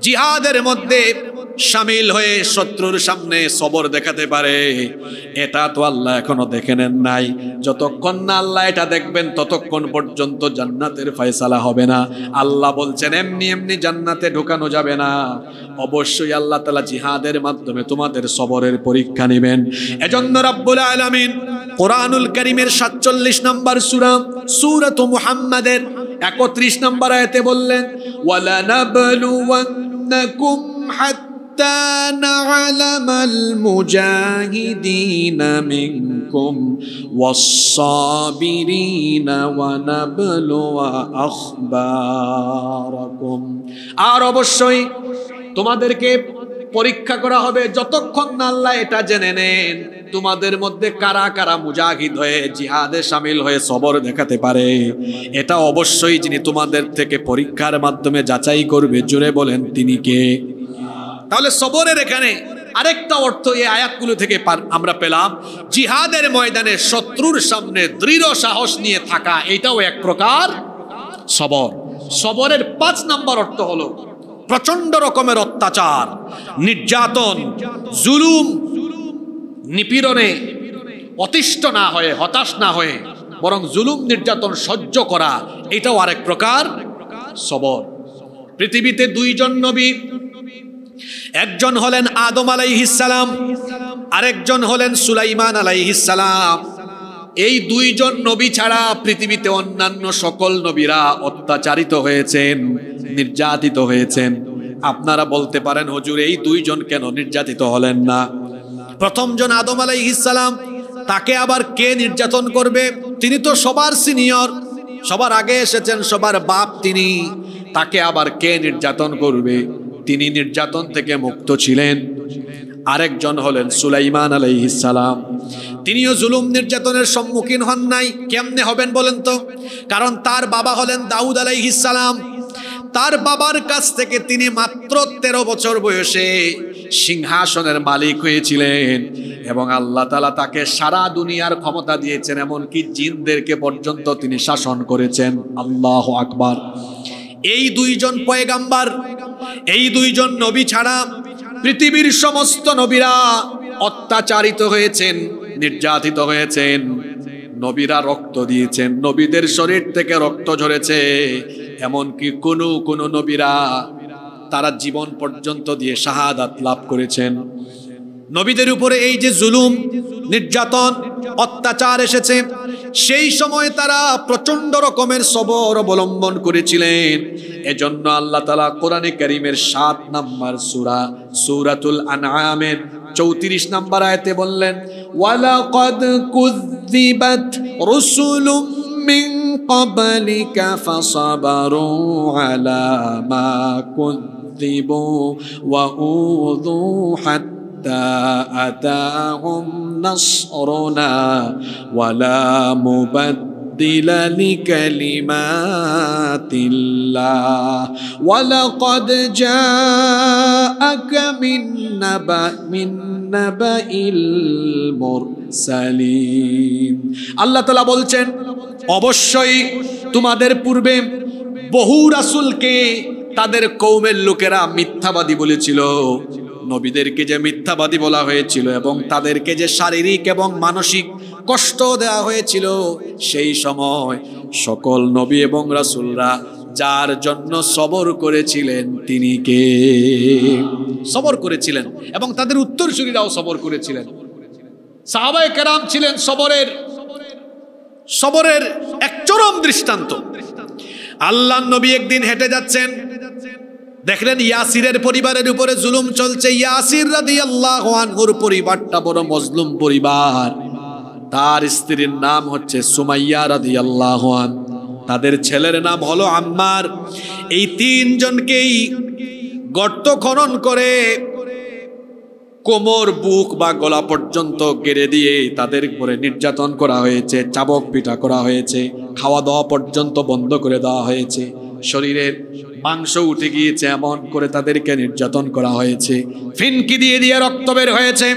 জিহাদের মধ্যে শামিল হয়ে শত্রুর সামনে সবর দেখাতে পারে। এটা তো আল্লাহ এখনো দেখে নেন নাই। যতক্ষণ না আল্লাহ এটা দেখবেন ততক্ষণ পর্যন্ত জান্নাতের ফয়সালা হবে না। আল্লাহ বলছেন এমনি এমনি জান্নাতে ঢোকানো যাবে না, অবশ্যই আল্লাহ তাআলা জিহাদের মাধ্যমে তোমাদের সবরের পরীক্ষা নেবেন। এজন্য রাব্বুল আলামিন কোরআনুল কারীমের 47 নম্বর সূরাতুল মুহাম্মাদের 31 নম্বর আয়াতে বললেন, ওয়ালা নাবলুওয়ান্নাকুম হাত্তা না'লামাল মুজাহিদিনা মিনকুম ওয়াস-সাবিরিনা ওয়া নাবলুয়া আখবারাকুম। আর অবশ্যই তোমাদেরকে পরীক্ষা করা হবে যতক্ষণ না আল্লাহ এটা জেনে নেন তোমাদের মধ্যে কারা কারা মুজাহিদ হয়ে জিহাদে শামিল হয়ে সবর দেখাতে পারে। এটা অবশ্যই যিনি তোমাদের থেকে পরীক্ষার মাধ্যমে যাচাই করবে। জোরে বলেন তিনি কে? তাহলে সবরের এখানে আরেকটা অর্থ এই আয়াতগুলো থেকে আমরা পেলাম, জিহাদের ময়দানে শত্রুর সামনে দৃঢ় সাহস নিয়ে থাকা, এটাও এক প্রকার সবর। সবরের 5 নম্বর অর্থ হলো প্রচন্ড রকমের অত্যাচার, নির্যাতন, জুলুম, নিপীড়নে অতিষ্ঠ না হয়ে, হতাশ না হয়ে বরং জুলুম নির্যাতন সহ্য করা, এটাও আরেক প্রকার সবর। পৃথিবীতে 2 জন নবী, একজন হলেন আদম আলাইহিস সালাম, আরেকজন হলেন সুলাইমান আলাইহিস সালাম। এই 2 জন নবী ছাড়া পৃথিবীতে অন্যান্য সকল নবীরা অত্যাচারিত হয়েছেন, নির্যাতিত হয়েছেন। আপনারা বলতে পারেন, হুজুর এই 2 জন কেন নির্যাতিত হলেন না? প্রথম জন আদম আলাইহিস সালাম, তাকে আবার কে নির্যাতন করবে? তিনি তো সবার সিনিয়র, সবার আগে এসেছেন, সবার বাপ তিনি, তাকে আবার কে নির্যাতন করবে? তিনি নির্যাতন থেকে মুক্ত ছিলেন। আরেকজন হলেন সুলাইমান আলাইহিস সালাম, তিনিও জুলুম নির্যাতনের সম্মুখীন হন নাই। কেমনে হবেন বলেন তো? কারণ তার বাবা হলেন দাউদ আলাইহিস সালাম। তার বাবার কাছ থেকে তিনি মাত্র 13 বছর বয়সে সিংহাসনের মালিক হয়েছিলেন এবং আল্লাহ তাআলা তাকে সারা দুনিয়ার ক্ষমতা দিয়েছেন, এমনকি জিনদেরকে পর্যন্ত তিনি শাসন করেছেন। আল্লাহু আকবার। এই 2 জন পয়গাম্বার, এই 2 জন নবী ছাড়া পৃথিবীর সমস্ত নবীরা অত্যাচারিত হয়েছেন, নির্যাতিত হয়েছেন। নবীরা রক্ত দিয়েছেন, নবীদের শরীর থেকে রক্ত ঝরেছে। এমনকি কোন নবীরা তারা জীবন পর্যন্ত দিয়ে শাহাদাত লাভ করেছেন। নবীদের উপরে এই যে জুলুম, নির্যাতন, অত্যাচার এসেছে, সেই সময় তারা প্রচন্ড রকমের সবর অবলম্বন করেছিলেন। এজন্য আল্লাহ তাআলা কোরআনে কারীমের 7 নম্বর সূরাতুল আনআমের 34 নম্বর আয়াতে বললেন, ওয়ালাকাদ কুযযিবাত রুসুলুম মিন ক্বাবলিকা ফাসাবারু আলা মা কুযযিবু ওয়া উযু হাত্তা আতাহুম নাসরুনা ওয়ালা মুবাদ্দিলা মুবাদ্দিলা লিকালিমাতিল্লাহ ওয়া লাকাদ জাআকা মিন নাবাইল মুরসালিন। আল্লাহ তাআলা বলছেন, অবশ্যই তোমাদের পূর্বে বহু রাসূলকে তাদের কওমের লোকেরা মিথ্যাবাদী বলেছিল। নবীদেরকে যে মিথ্যাবাদী বলা হয়েছিল এবং তাদেরকে যে শারীরিক এবং মানসিক কষ্ট দেওয়া হয়েছিল, সেই সময় সকল নবী এবং রাসূলরা যার জন্য সবর করেছিলেন তিনি কে? সবর করেছিলেন এবং তাদের উত্তরসূরিরাও সবর করেছিলেন। সাহাবায়ে কেরাম ছিলেন সবরের এক চরম দৃষ্টান্ত। আল্লাহর নবী একদিন হেঁটে যাচ্ছেন, দেখলেন ইয়াসিরের পরিবারের উপরে জুলুম চলছে। ইয়াসির রাদিয়াল্লাহু আনহুর পরিবারটা বড় মজলুম পরিবার। তার স্ত্রীর নাম হচ্ছে সুমাইয়া রাদিয়াল্লাহু আন, তাদের ছেলের নাম হলো আম্মার। এই তিনজনকেই গর্ত খনন করে কোমর, বুক বা গলা পর্যন্ত গেড়ে দিয়ে তাদের উপরে নির্যাতন করা হয়েছে, চাবক পিটা করা হয়েছে, খাওয়া দাওয়া পর্যন্ত বন্ধ করে দেওয়া হয়েছে, শরীরের মাংস উঠে গিয়েছে, এমন করে তাদেরকে নির্যাতন করা হয়েছে, ফিনকি দিয়ে দিয়ে রক্ত বের হয়েছে।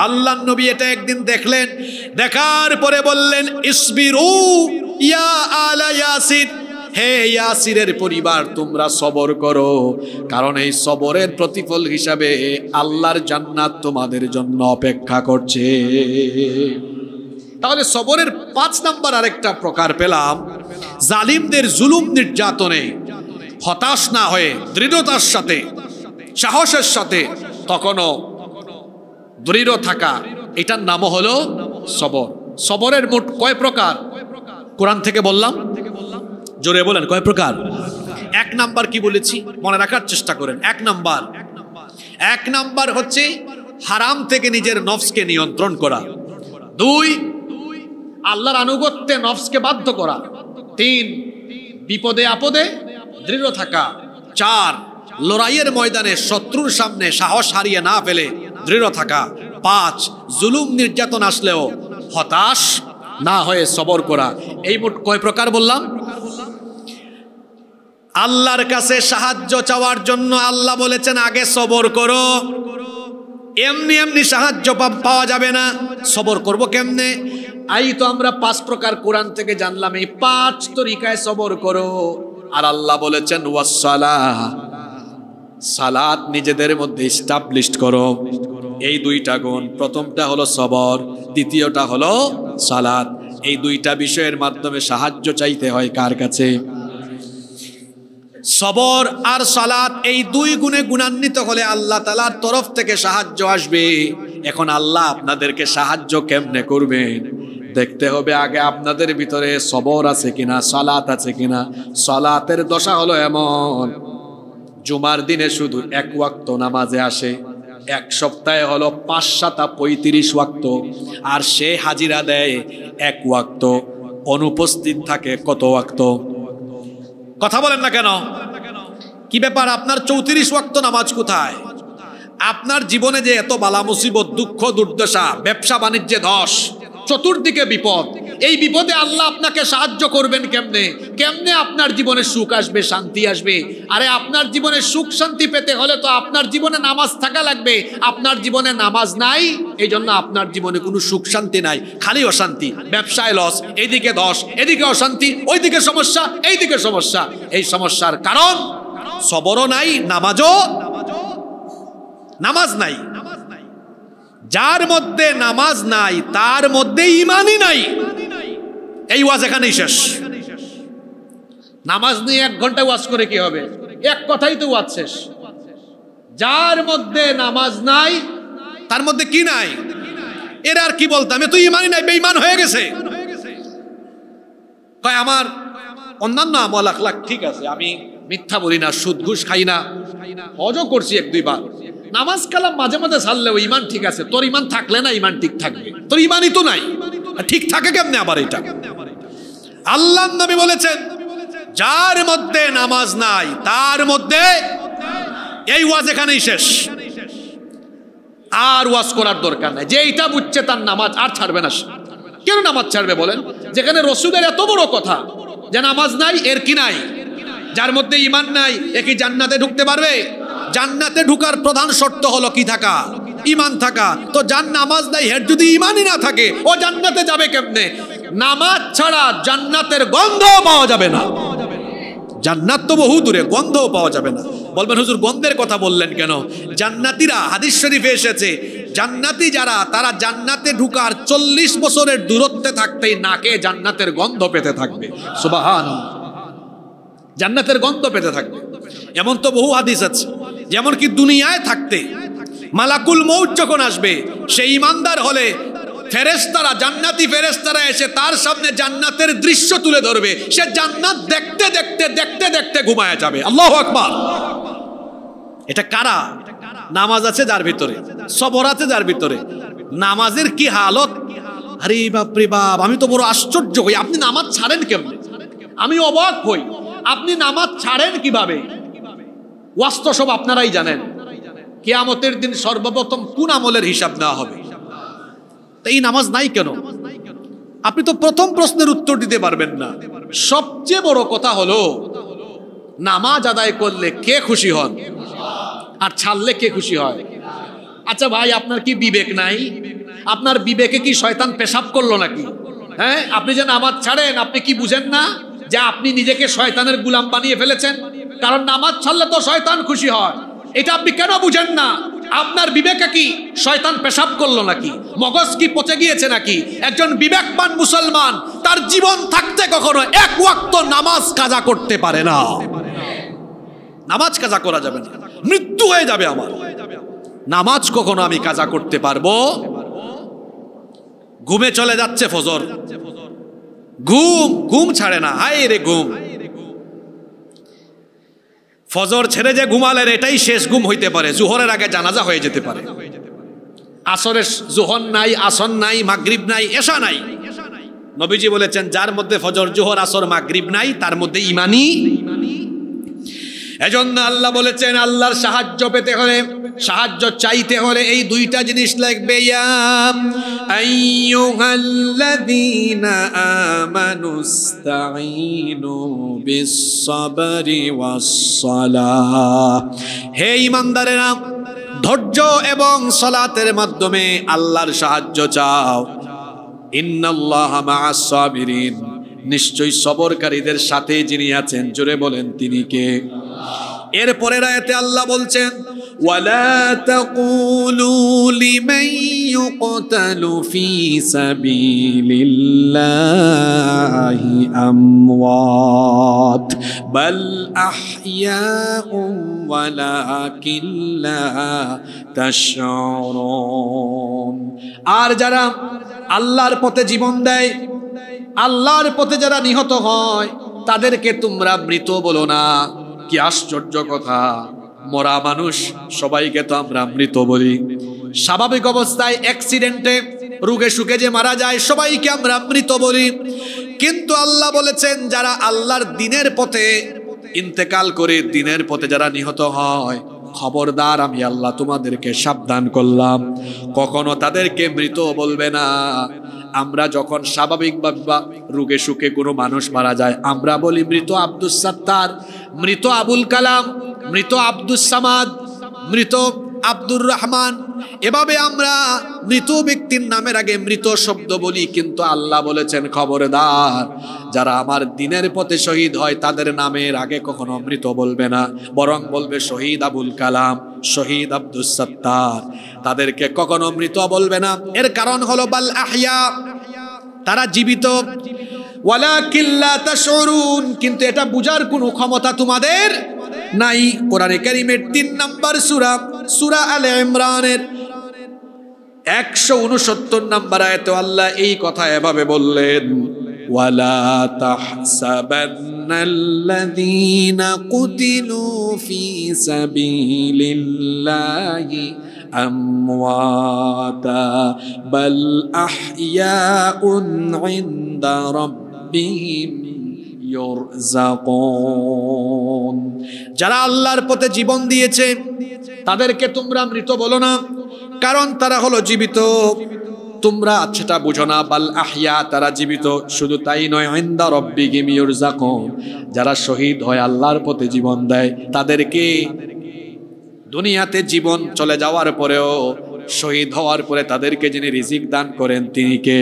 আল্লাহর নবী এটা একদিন দেখলেন, দেখার পরে বললেন, ইসবিরু ইয়া আলা ইয়াসির, হে ইয়াসিরের পরিবার তোমরা সবর করো, কারণ এই সবরের প্রতিফল হিসাবে আল্লাহর জান্নাত তোমাদের জন্য অপেক্ষা করছে। তাহলে সবরের 5 নাম্বার আরেকটা প্রকার পেলাম, জালিমদের জুলুম নির্যাতনে হতাশ না হয়ে দৃঢ়তার সাথে, সাহসের সাথে তখনও দৃঢ় থাকা, এটার নাম হলো সবর। সবরের মোট কয় প্রকার কোরআন থেকে বললাম? জোরে বলেন, কয় প্রকার? 1 নাম্বার কি বলেছি মনে রাখার চেষ্টা করেন। 1 নাম্বার হচ্ছে হারাম থেকে নিজের নফসকে নিয়ন্ত্রণ করা। 2 আল্লাহর আনুগত্যে নফসকে বাধ্য করা। 3 বিপদে আপদে দৃঢ় থাকা। 4 লড়াইয়ের ময়দানে শত্রুর সামনে সাহস হারিয়ে না ফেলে দৃঢ় থাকা। 5 জুলুম নির্যাতন আসলেও হতাশ না হয়ে সবর করা। এই মোট কয় প্রকার বললাম? আল্লাহর কাছে সাহায্য চাওয়ার জন্য আল্লাহ বলেছেন আগে সবর করো। এমনি এমনি সাহায্য পাওয়া যাবে না। সবর করব কেমনে? এই তো আমরা 5 প্রকার কোরআন থেকে জানলাম, এই 5 তরিকায় সবর করো। আর আল্লাহ বলেছেন ওয়াসসালাহ, সালাত নিজেদের মধ্যে এস্টাবলিশড করো। এই 2টা গুণ, প্রথমটা হলো সবর, দ্বিতীয়টা হলো সালাত। এই 2টা বিষয়ের মাধ্যমে সাহায্য চাইতে হয় কার কাছে? সবর আর সালাত, এই 2 গুণে গুণান্বিত হলে আল্লাহ তাআলার তরফ থেকে সাহায্য আসবে। এখন আল্লাহ আপনাদেরকে সাহায্য কেমনে করবেন দেখতে হবে। আগে আপনাদের ভিতরে সবর আছে কিনা, সালাত আছে কিনা। সালাতের দশা হলো এমন, জুমার দিনে শুধু 1 ওয়াক্ত নামাজে আসে, 1 সপ্তাহে হলো 5-7 35 ওয়াক্ত, আর সে হাজিরা দেয় 1 ওয়াক্ত, অনুপস্থিত থাকে কত ওয়াক্ত? কথা বলেন না কেন? কি ব্যাপার, আপনার 34 ওয়াক্ত নামাজ কোথায়? আপনার জীবনে যে এত বালা মুসিবত, দুঃখ দুর্দশা, ব্যবসা বাণিজ্যে ধস, চতুর্দিকে বিপদ, এই বিপদে আল্লাহ আপনাকে সাহায্য করবেন কেমনে? কেমনে আপনার জীবনে সুখ আসবে, শান্তি আসবে? আরে আপনার জীবনে সুখ শান্তি পেতে হলে তো আপনার জীবনে নামাজ থাকা লাগবে। আপনার জীবনে নামাজ নাই, এই জন্য আপনার জীবনে কোনো সুখ শান্তি নাই, খালি অশান্তি, ব্যবসায় লস, এইদিকে ধস, এদিকে অশান্তি, ওইদিকে সমস্যা, এইদিকে সমস্যা। এই সমস্যার কারণ সবরও নাই, নামাজ নাই। যার মধ্যে নামাজ নাই তার মধ্যে ঈমানই নাই। এই ওয়াজ এখানেই শেষ। নামাজ নিয়ে 1 ঘন্টা ওয়াজ করে কি হবে? এক কথাই তো ওয়াজ শেষ। যার মধ্যে নামাজ নাই তার মধ্যে কি নাই? এর আর কি বলতাম, এ তো ঈমানই নাই, বেঈমান হয়ে গেছে। কয় আমার অন্যান্য আমল আখলাক ঠিক আছে, আমি মিথ্যা বলি না, সুদ ঘুষ খাই না, হজও করছি 1-2 বার, নামাজ কালাম মাঝে মাঝে ছাড়লেও ঈমান ঠিক আছে। তোর ঈমান থাকলে না ঈমান ঠিক থাকবে? তোর ঈমানই তো নাই, ঠিক থাকে কেমনে আবার এটা? আল্লাহর নবী বলেছেন যার মধ্যে নামাজ নাই তার মধ্যে, এই ওয়াজ এখানেই শেষ। আর ওয়াজ করার দরকার নাই। যে এইটা বুঝছে তার নামাজ আর ছাড়বে না। কেন নামাজ ছাড়বে বলেন? যেখানে রসুলের এত বড় কথা যে নামাজ নাই এর কি নাই, যার মধ্যে ঈমান নাই এ কি জান্নাতে ঢুকতে পারবে? জান্নাতে ঢুকার প্রধান শর্ত হলো কি থাকা? ঈমান থাকা। তো যার নামাজ নাই এর যদি ঈমানই না থাকে ও জান্নাতে যাবে কেমনে? নামাজ ছাড়া জান্নাতের গন্ধও পাওয়া যাবে না। জান্নাত তো বহু দূরে, গন্ধও পাওয়া যাবে না। বলবেন হুজুর গন্ধের কথা বললেন কেন? জান্নাতীরা, হাদিস শরীফে এসেছে, জান্নাতি যারা তারা জান্নাতে ঢুকার 40 বছরের দূরত্বে থাকতেই নাকে জান্নাতের গন্ধ পেতে থাকবে। সুবহানাল্লাহ, জান্নাতের গন্ধ পেতে থাকবে। এমন তো বহু হাদিস আছে, যেমন কি দুনিয়ায় থাকতে মালাকুল মউত যখন আসবে, সেই ঈমানদার হলে ফেরেশতারা, জান্নাতি ফেরেশতারা এসে তার সামনে জান্নাতের দৃশ্য তুলে ধরবে, সে জান্নাত দেখতে দেখতে দেখতে দেখতে ঘুমায় যাবে। আল্লাহু আকবার। এটা কারা? নামাজ আছে যার ভিতরে, সবর আছে যার ভিতরে, নামাজের কি হালত! আরে বাপ রে বাপ, আমি তো বড় আশ্চর্য হই, আপনি নামাজ ছাড়েন কেমনে? আমি অবাক হই, আপনি নামাজ ছাড়েন কিভাবে? ওয়াস্ত সব আপনারাই জানেন। কিয়ামতের দিন সর্বপ্রথম কোন আমলের হিসাব নেওয়া হবে? এই নামাজ নাই কেন? আপনি তো প্রথম প্রশ্নের উত্তর দিতে পারবেন না। সবচেয়ে বড় কথা হলো নামাজ আদায় করলে কে খুশি হন আর ছাড়লে কে খুশি হয়? আচ্ছা ভাই, আপনার কি বিবেক নাই? আপনার বিবেকে কি শয়তান পেশাব করলো নাকি? হ্যাঁ, আপনি যে নামাজ ছাড়েন, আপনি কি বুঝেন না যে আপনি নিজেকে শয়তানের গোলাম বানিয়ে ফেলেছেন? কারণ নামাজ ছাড়লে তো শয়তান খুশি হয়, এটা আপনি কেন বুঝেন না? আপনার বিবেকে কি শয়তান পেশাব করলো নাকি? মগজ কি পচে গিয়েছে নাকি? একজন বিবেকবান মুসলমান তার জীবন থাকতে কখনো এক ওয়াক্ত নামাজ কাজা করতে পারে না। নামাজ কাজা করা যাবে না, মৃত্যু হয়ে যাবে আমার। নামাজ কখনো আমি কাজা করতে পারবো? ঘুমে চলে যাচ্ছে ফজর, ঘুম ছাড়ে না, হায় রে ঘুম। ফজর ছেড়ে যে ঘুমালেন এটাই শেষ ঘুম হইতে পারে, জোহরের আগে জানাজা হয়ে যেতে পারে। আসরের জোহর নাই, আসর নাই, মাগরিব নাই, এশা নাই। নবীজি বলেছেন যার মধ্যে ফজর, জোহর, আসর, মাগরিব নাই তার মধ্যে ঈমানই। এজন্য আল্লাহ বলেছেন আল্লাহর সাহায্য পেতে হলে, সাহায্য চাইতে হলে এই দুইটা জিনিস লাগবে। ইয়া আইয়ুহাল্লাযীনা আমানুস্তাঈনু বিস-সাবরি ওয়াস-সালাহ। হে ঈমানদারেরা, ধৈর্য এবং সালাতের মাধ্যমে আল্লাহর সাহায্য চাও। ইন্নাল্লাহা মা'আস-সাবিরিন, নিশ্চয়ই সবরকারীদের সাথে যিনি আছেন। জোরে বলেন তিনি কে? এরপরের আয়াতে আল্লাহ বলছেন ওয়ালা তাকুলু লিমান ইউকতালু ফি সাবিলিল্লাহি আমওয়াত বাল আহইয়াউম ওয়ালাকিন লা তাশউরুন। আর যারা আল্লাহর পথে জীবন দেয়, আল্লাহর পথে যারা নিহত হয় তাদেরকে তোমরা মৃত বলো না। কি আশ্চর্য কথা! মরা মানুষ সবাইকে তো আমরা মৃত বলি। স্বাভাবিক অবস্থায় অ্যাক্সিডেন্টে, রোগে সুখে যে মারা যায় সবাইকে আমরা মৃত বলি, কিন্তু আল্লাহ বলেছেন যারা আল্লাহর দ্বীনের পথে ইন্তেকাল করে, দ্বীনের পথে যারা নিহত হয়, খবরদার আমি আল্লাহ তোমাদেরকে সাবধান করলাম, কখনো তাদেরকে মৃত বলবে না। আমরা যখন স্বাভাবিকভাবে রোগে সুখে কোনো মানুষ মারা যায় আমরা বলি মৃত আব্দুস সাত্তার, মৃত আবুল কালাম, মৃত আব্দুস সামাদ, মৃত আব্দুর রহমান। এভাবে আমরা মৃত ব্যক্তির নামের আগে মৃত শব্দ বলি, কিন্তু আল্লাহ বলেছেন খবরদার যারা আমার দ্বীনের পথে শহীদ হয় তাদের নামের আগে কখনো মৃত বলবে না, বরং বলবে শহীদ আবুল কালাম, শহীদ আব্দুস সাত্তার। তাদেরকে কখনো মৃত বলবে না। এর কারণ হলো বাল আহইয়া, তারা জীবিত। ওয়ালাকিন লা তাশউরুন, কিন্তু এটা বুঝার কোনো ক্ষমতা তোমাদের নাই। কোরআনে কারীমের ৩ নম্বর সূরা, সূরা আলে ইমরানের ১৬৯ নম্বর আয়াতে আল্লাহ এই কথা এভাবে বললেন ওয়ালা তাহসাবান্নাল্লাযীনা কুতিলু ফি সাবিলিল্লাহি আমওয়াতা বাল আহইয়াউন ইনদা রাব্বিহিম ইউরযাকুন। যারা আল্লাহর পথে জীবন দিয়েছে তাদেরকে তোমরা মৃত বলো না, কারণ তারা হলো জীবিত। তোমরা সেটা বুঝো না, বাল আহইয়া, তারা জীবিত। শুধু তাই নয়, ইনদা রাব্বিহিম ইউরযাকুন, যারা শহীদ হয় আল্লাহর পথে জীবন দেয় তাদেরকে দুনিয়াতে জীবন চলে যাওয়ার পরেও, শহীদ হওয়ার পরে তাদেরকে যিনি রিজিক দান করেন তিনি কে?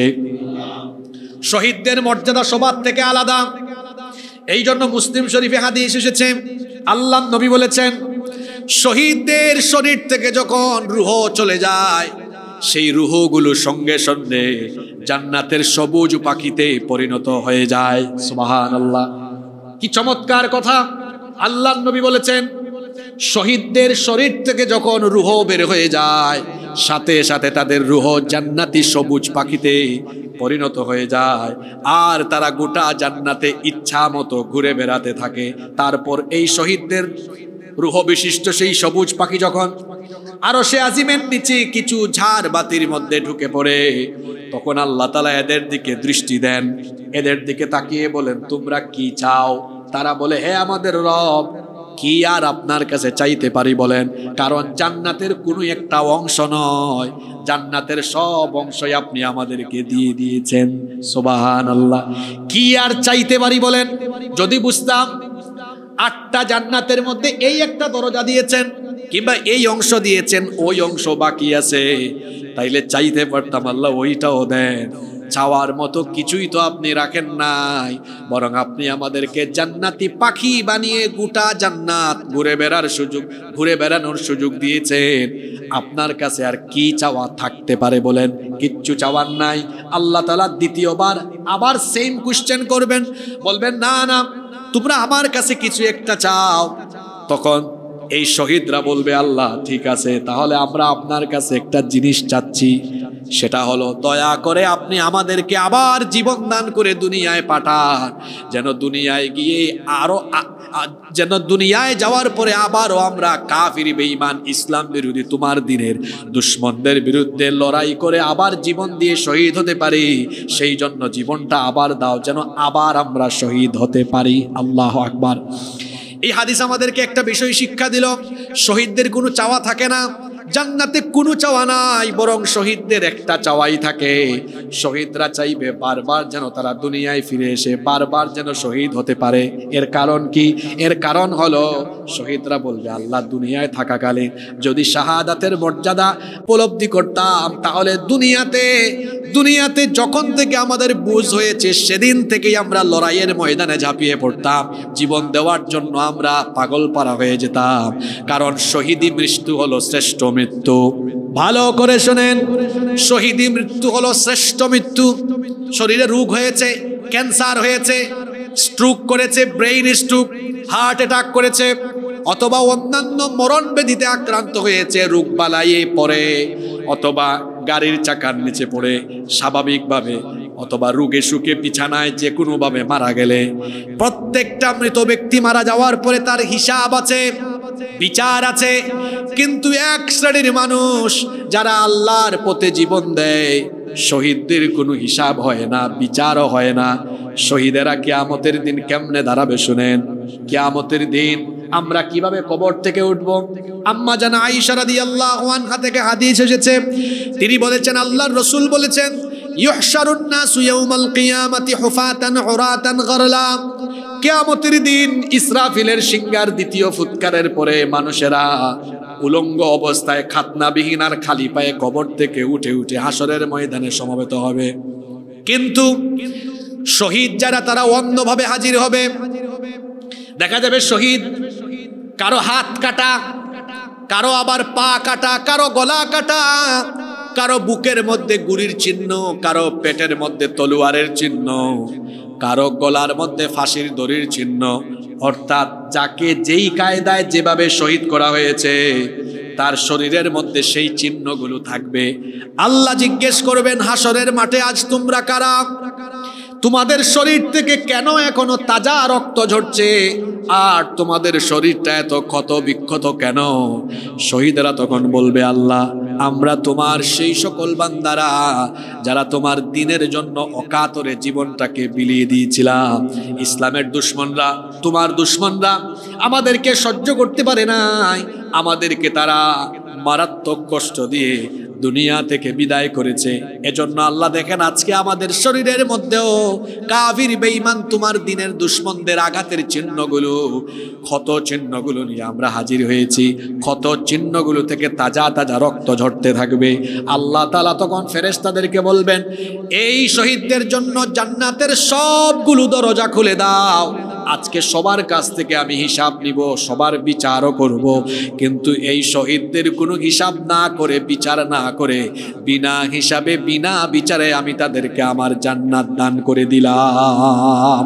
শহীদদের মর্যাদা সবার থেকে আলাদা। এই জন্য মুসলিম শরীফে হাদিস এসেছে, আল্লাহ নবী বলেছেন, শহীদদের শরীর থেকে যখন রূহ চলে যায়, সেই রূহগুলো সঙ্গে সঙ্গে জান্নাতের সবুজ পাখিতে পরিণত হয়ে যায়। সুবহানাল্লাহ, কি চমৎকার কথা! আল্লাহ নবী বলেছেন, শহীদদের শরীর থেকে যখন রূহ বের হয়ে যায়, সাথে সাথে তাদের রূহ জান্নাতি সবুজ পাখিতে পরিণত হয়ে যায়, আর তারা গোটা জান্নাতে ইচ্ছা মতো ঘুরে বেড়াতে থাকে। তারপর এই শহীদদের রূহ বিশিষ্ট সেই সবুজ পাখি যখন আরশে আজিমের নিচে কিছু ঝাড় বাতির মধ্যে ঢুকে পড়ে, তখন আল্লাহ তাআলা এদের দিকে দৃষ্টি দেন, এদের দিকে তাকিয়ে বলেন, তোমরা কি চাও? তারা বলে, হে আমাদের রব, কি আর আপনার কাছে চাইতে পারি বলেন? কারণ জান্নাতের কোনো একটা অংশ নয়, জান্নাতের সব অংশই আপনি আমাদেরকে দিয়ে দিয়েছেন। সুবহানাল্লাহ, কি আর চাইতে পারি বলেন? যদি বুঝতাম 8টা জান্নাতের মধ্যে এই একটা দরজা দিয়েছেন, কিংবা এই অংশ দিয়েছেন, ওই অংশ বাকি আছে, তাইলে চাইতে পারতাম, আল্লাহ ওইটাও দেন। চাওয়ার মতো কিছুই তো আপনি রাখেন নাই, বরং আপনি আমাদেরকে জান্নাতি পাখি বানিয়ে গোটা জান্নাত ঘুরে বেড়ানোর সুযোগ দিয়েছেন। আপনার কাছে আর কি চাওয়া থাকতে পারে বলেন? কিচ্ছু চাওয়ার নাই। আল্লাহ তাআলা দ্বিতীয়বার আবার সেম কোশ্চেন করবেন, বলবেন, না না, তোমরা আমার কাছে কিছু একটা চাও। তখন এই শহীদরা বলবে, আল্লাহ ঠিক আছে, তাহলে আমরা আপনার কাছে একটা জিনিস চাচ্ছি, সেটা হলো দয়া করে আপনি আমাদেরকে আবার জীবন দান করে দুনিয়ায় পাঠান, যেন দুনিয়ায় গিয়ে যেন দুনিয়ায় যাওয়ার পরে আবারও আমরা কাফির বেঈমান ইসলাম বিরোধী তোমার দিনের দুশমনদের বিরুদ্ধে লড়াই করে আবার জীবন দিয়ে শহীদ হতে পারি। সেই জন্য জীবনটা আবার দাও, যেন আবার আমরা শহীদ হতে পারি। আল্লাহু আকবার। এই হাদিস আমাদেরকে একটা বিষয় শিক্ষা দিল, শহীদদের কোনো চাওয়া থাকে না, জান্নাতে কোনো চাওয়া নাই, বরং শহীদদের একটা চাওয়াই থাকে। শহীদরা চাইবে বারবার যেন তারা দুনিয়ায় ফিরে এসে বারবার যেন শহীদ হতে পারে। এর কারণ কি? এর কারণ হলো শহীদরা বলবে, আল্লাহ দুনিয়ায় থাকাকালে যদি শাহাদাতের মর্যাদা উপলব্ধি করতাম, তাহলে দুনিয়াতে যখন থেকে আমাদের বুঝ হয়েছে সেদিন থেকেই আমরা লড়াইয়ের ময়দানে ঝাঁপিয়ে পড়তাম, জীবন দেওয়ার জন্য আমরা পাগল পারা হয়ে যেতাম। কারণ শহীদি মৃত্যু হলো শ্রেষ্ঠ মৃত্যু। ভালো করে শোনেন, শহীদি মৃত্যু হলো শ্রেষ্ঠ মৃত্যু। শরীরে রোগ হয়েছে, ক্যান্সার হয়েছে, স্ট্রোক করেছে, ব্রেইন স্ট্রোক, হার্ট অ্যাটাক করেছে, অথবা অন্যান্য মরণ ব্যাধিতে আক্রান্ত হয়েছে, রোগ বালাইয়ে পড়ে, অথবা গাড়ির চাকার নিচে পড়ে স্বাভাবিকভাবে, অথবা রোগে সুখে বিছানায় যে কোনোভাবে মারা গেলে, প্রত্যেকটা মৃত ব্যক্তি মারা যাওয়ার পরে তার হিসাব আছে, বিচার আছে। কিন্তু এক শ্রেণীর মানুষ যারা আল্লাহর পথে জীবন দেয়, শহীদদের কোনো হিসাব হয় না, বিচারও হয় না। শহীদেরা কিয়ামতের দিন কেমনে দাঁড়াবে শুনেন। কিয়ামতের দিন আমরা কিভাবে কবর থেকে উঠব? আম্মা জান আয়েশা রাদিয়াল্লাহু আনহা থেকে হাদিস এসেছে, তিনি বলেছেন, আল্লাহর রাসূল বলেছেন, ইউহশারুন নাসু ইয়াউমাল কিয়ামাতি হুফাতান উরাতান গরলা। কিয়ামতের দিন ইসরাফিলের সিংহার দ্বিতীয় ফুৎকারের পরে মানুষেরা উলঙ্গ অবস্থায় খাতনাবিহীন আর খালি পায়ে কবর থেকে উঠে হাসরের ময়দানে সমবেত হবে। কিন্তু শহীদ যারা, তারা অন্যভাবে হাজির হবে। দেখা যাবে শহীদ কারো হাত কাটা, কারো আবার পা কাটা, কারো গলা কাটা, কারো বুকের মধ্যে গুলির চিহ্ন, কারো পেটের মধ্যে তলোয়ারের চিহ্ন, কারো গলার মধ্যে ফাঁসির দড়ির চিহ্ন। অর্থাৎ যাকে যেই কায়দায় যেভাবে শহীদ করা হয়েছে তার শরীরের মধ্যে সেই চিহ্নগুলো থাকবে। আল্লাহ জিজ্ঞেস করবেন হাসরের মাঠে, আজ তোমরা কারা? তোমাদের শরীর থেকে কেন এখনো তাজা রক্ত ঝরছে, আর তোমাদের শরীরটা এত ক্ষত বিক্ষত কেন? শহীদরা তখন বলবে, আল্লাহ, আমরা তোমার সেই সকল বান্দারা যারা তোমার দ্বীনের জন্য অকাতরে জীবনটাকে বিলিয়ে দিয়েছিলাম। ইসলামের দুশমনরা, তোমার দুশমনরা আমাদেরকে সহ্য করতে পারে নাই, আমাদেরকে তারা মারাত্মক কষ্ট দিয়ে দুনিয়া থেকে বিদায় করেছে। এজন্য আল্লাহ দেখেন আজকে আমাদের শরীরের মধ্যেও কাফির বেঈমান তোমার দিনের দুশমনদের আঘাতের চিহ্নগুলো, ক্ষত চিহ্নগুলো নিয়ে আমরা হাজির হয়েছি। ক্ষত চিহ্নগুলো থেকে তাজা তাজা রক্ত ঝরতে থাকবে। আল্লাহ তাআলা তখন ফেরেশতাদেরকে বলবেন, এই শহীদদের জন্য জান্নাতের সবগুলো দরজা খুলে দাও। আজকে সবার কাছ থেকে আমি হিসাব নিব, সবার বিচারও করব, কিন্তু এই শহীদদের কোনো হিসাব না করে, বিচার না করে, বিনা হিসাবে বিনা বিচারে আমি তাদেরকে আমার জান্নাত দান করে দিলাম।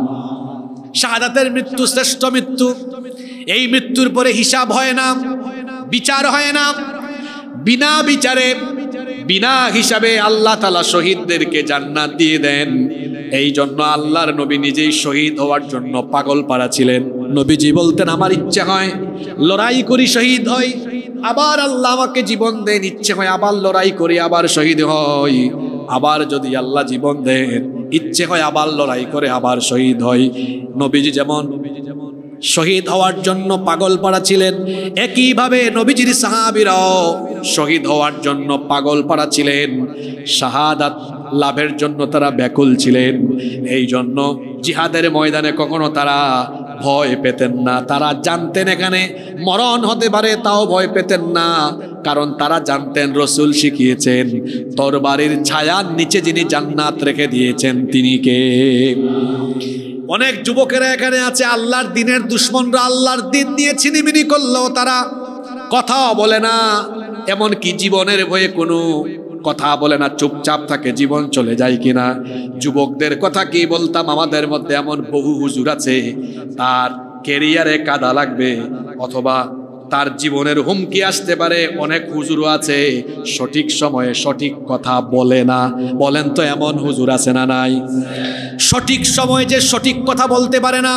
শাহাদাতের মৃত্যু শ্রেষ্ঠ মৃত্যু। এই মৃত্যুর পরে হিসাব হয় না, বিচার হয় না। বিনা বিচারে বিনা হিসাবে আল্লাহ তাআলা শহীদদেরকে জান্নাত দিয়ে দেন। এই জন্য আল্লাহর নবী নিজেই শহীদ হওয়ার জন্য পাগল পারা ছিলেন। নবীজি বলতেন, আমার ইচ্ছে হয় লড়াই করি শহীদ হই, আবার আল্লাহ আমাকে জীবন দেন, ইচ্ছে হয় আবার লড়াই করি আবার শহীদ হই, আবার যদি আল্লাহ জীবন দেন ইচ্ছে হয় আবার লড়াই করে আবার শহীদ হই। নবীজি যেমন শহীদ হওয়ার জন্য পাগল পাড়া ছিলেন, একইভাবে নবীজির সাহাবীরাও শহীদ হওয়ার জন্য পাগল পাড়া ছিলেন। শাহাদাত লাভের জন্য তারা ব্যাকুল ছিলেন। এই জন্য জিহাদের ময়দানে কখনো তারা ভয় পেতেন না। তারা জানতেন এখানে মরণ হতে পারে, তাও ভয় পেতেন না, কারণ তারা জানতেন রাসূল শিখিয়েছেন তরবারির ছায়ার নিচে যিনি জান্নাত রেখে দিয়েছেন তিনি কে। অনেক যুবকেরা এখানে আছে, আল্লাহর দিনের দুশমনরা আল্লাহর দিন নিয়ে ছিনিমিনি করলেও তারা কথাও বলে না, এমনকি জীবনের ভয়ে কোনো কথা বলে না, চুপচাপ থাকে, জীবন চলে যায় কিনা। যুবকদের কথা কি বলতাম, আমাদের মধ্যে এমন বহু হুজুর আছে তার ক্যারিয়ারে কাদা লাগবে অথবা তার জীবনের হুমকি আসতে পারে, অনেক হুজুরও আছে সঠিক সময়ে সঠিক কথা বলে না। বলেন তো এমন হুজুর আছে না নাই? সঠিক সময়ে যে সঠিক কথা বলতে পারে না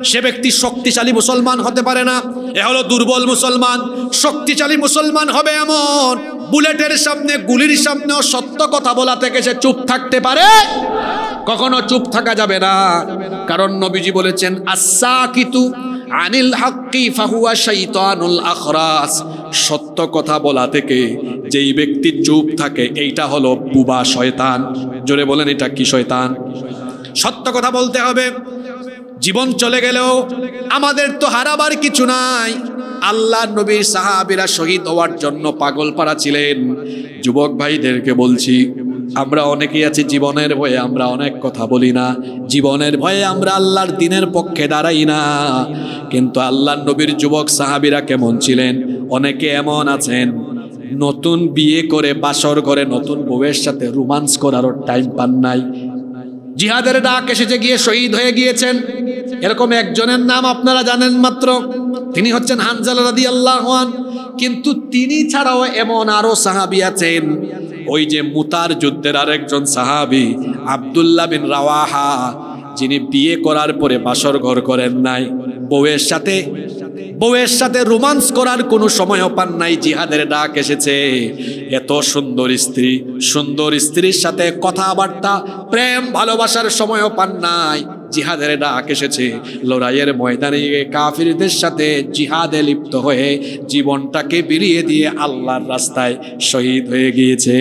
সে ব্যক্তি শক্তিশালী মুসলমান হতে পারে না, এ হলো দুর্বল মুসলমান। শক্তিশালী মুসলমান হবে এমন বুলেটের সামনে গুলির সামনেও সত্য কথা বলা থেকে সে চুপ থাকতে পারে, কখনো চুপ থাকা যাবে না। কারণ নবীজি বলেছেন, আস-সাকিতু আনিল হাক্কি ফাহুয়া শাইতানুল আখরাস। সত্য কথা বলা থেকে যেই ব্যক্তি চুপ থাকে এইটা হলো বুবা শয়তান। জোরে বলেন, এটা কি শয়তান? সত্য কথা বলতে হবে। জীবন চলে গেলেও আমাদের তো হারাবার কিছু নাই। আল্লাহ নবীর সাহাবীরা শহীদ হওয়ার জন্য পাগল পাড়া ছিলেন। যুবক ভাইদেরকে বলছি, আমরা অনেকেই আছি জীবনের ভয়ে আমরা অনেক কথা বলি না, জীবনের ভয়ে আমরা আল্লাহর দ্বীনের পক্ষে দাঁড়াই না। কিন্তু আল্লাহর নবীর যুবক সাহাবীরা কেমন ছিলেন? অনেকে এমন আছেন নতুন বিয়ে করে বাসর ঘরে নতুন বউয়ের সাথে রোমান্স করারও টাইম পান নাই, জিহাদের ডাক এসেছে গিয়ে শহীদ হয়ে গিয়েছেন। এরকম একজনের নাম আপনারা জানেন মাত্র, তিনি হচ্ছেন হানজালা রাদিয়াল্লাহু আনহু। কিন্তু তিনি ছাড়াও এমন আরো সাহাবী আছেন, ওই যে মুতার যুদ্ধের আরেকজন সাহাবী আব্দুল্লাহ বিন রাওয়াহা, যিনি বিয়ে করার পরে বাসর ঘর করেন নাই, বউয়ের সাথে রোমান্স করার কোনো সময়ও পান নাই। জিহাদের ডাক এসেছে, এত সুন্দর স্ত্রীর সাথে কথাবার্তা প্রেম ভালোবাসার সময়ও পান নাই। জিহাদের ডাক এসেছে, লড়াইয়ের ময়দানে কাফিরদের সাথে জিহাদে লিপ্ত হয়ে জীবনটাকে বিলিয়ে দিয়ে আল্লাহর রাস্তায় শহীদ হয়ে গিয়েছে।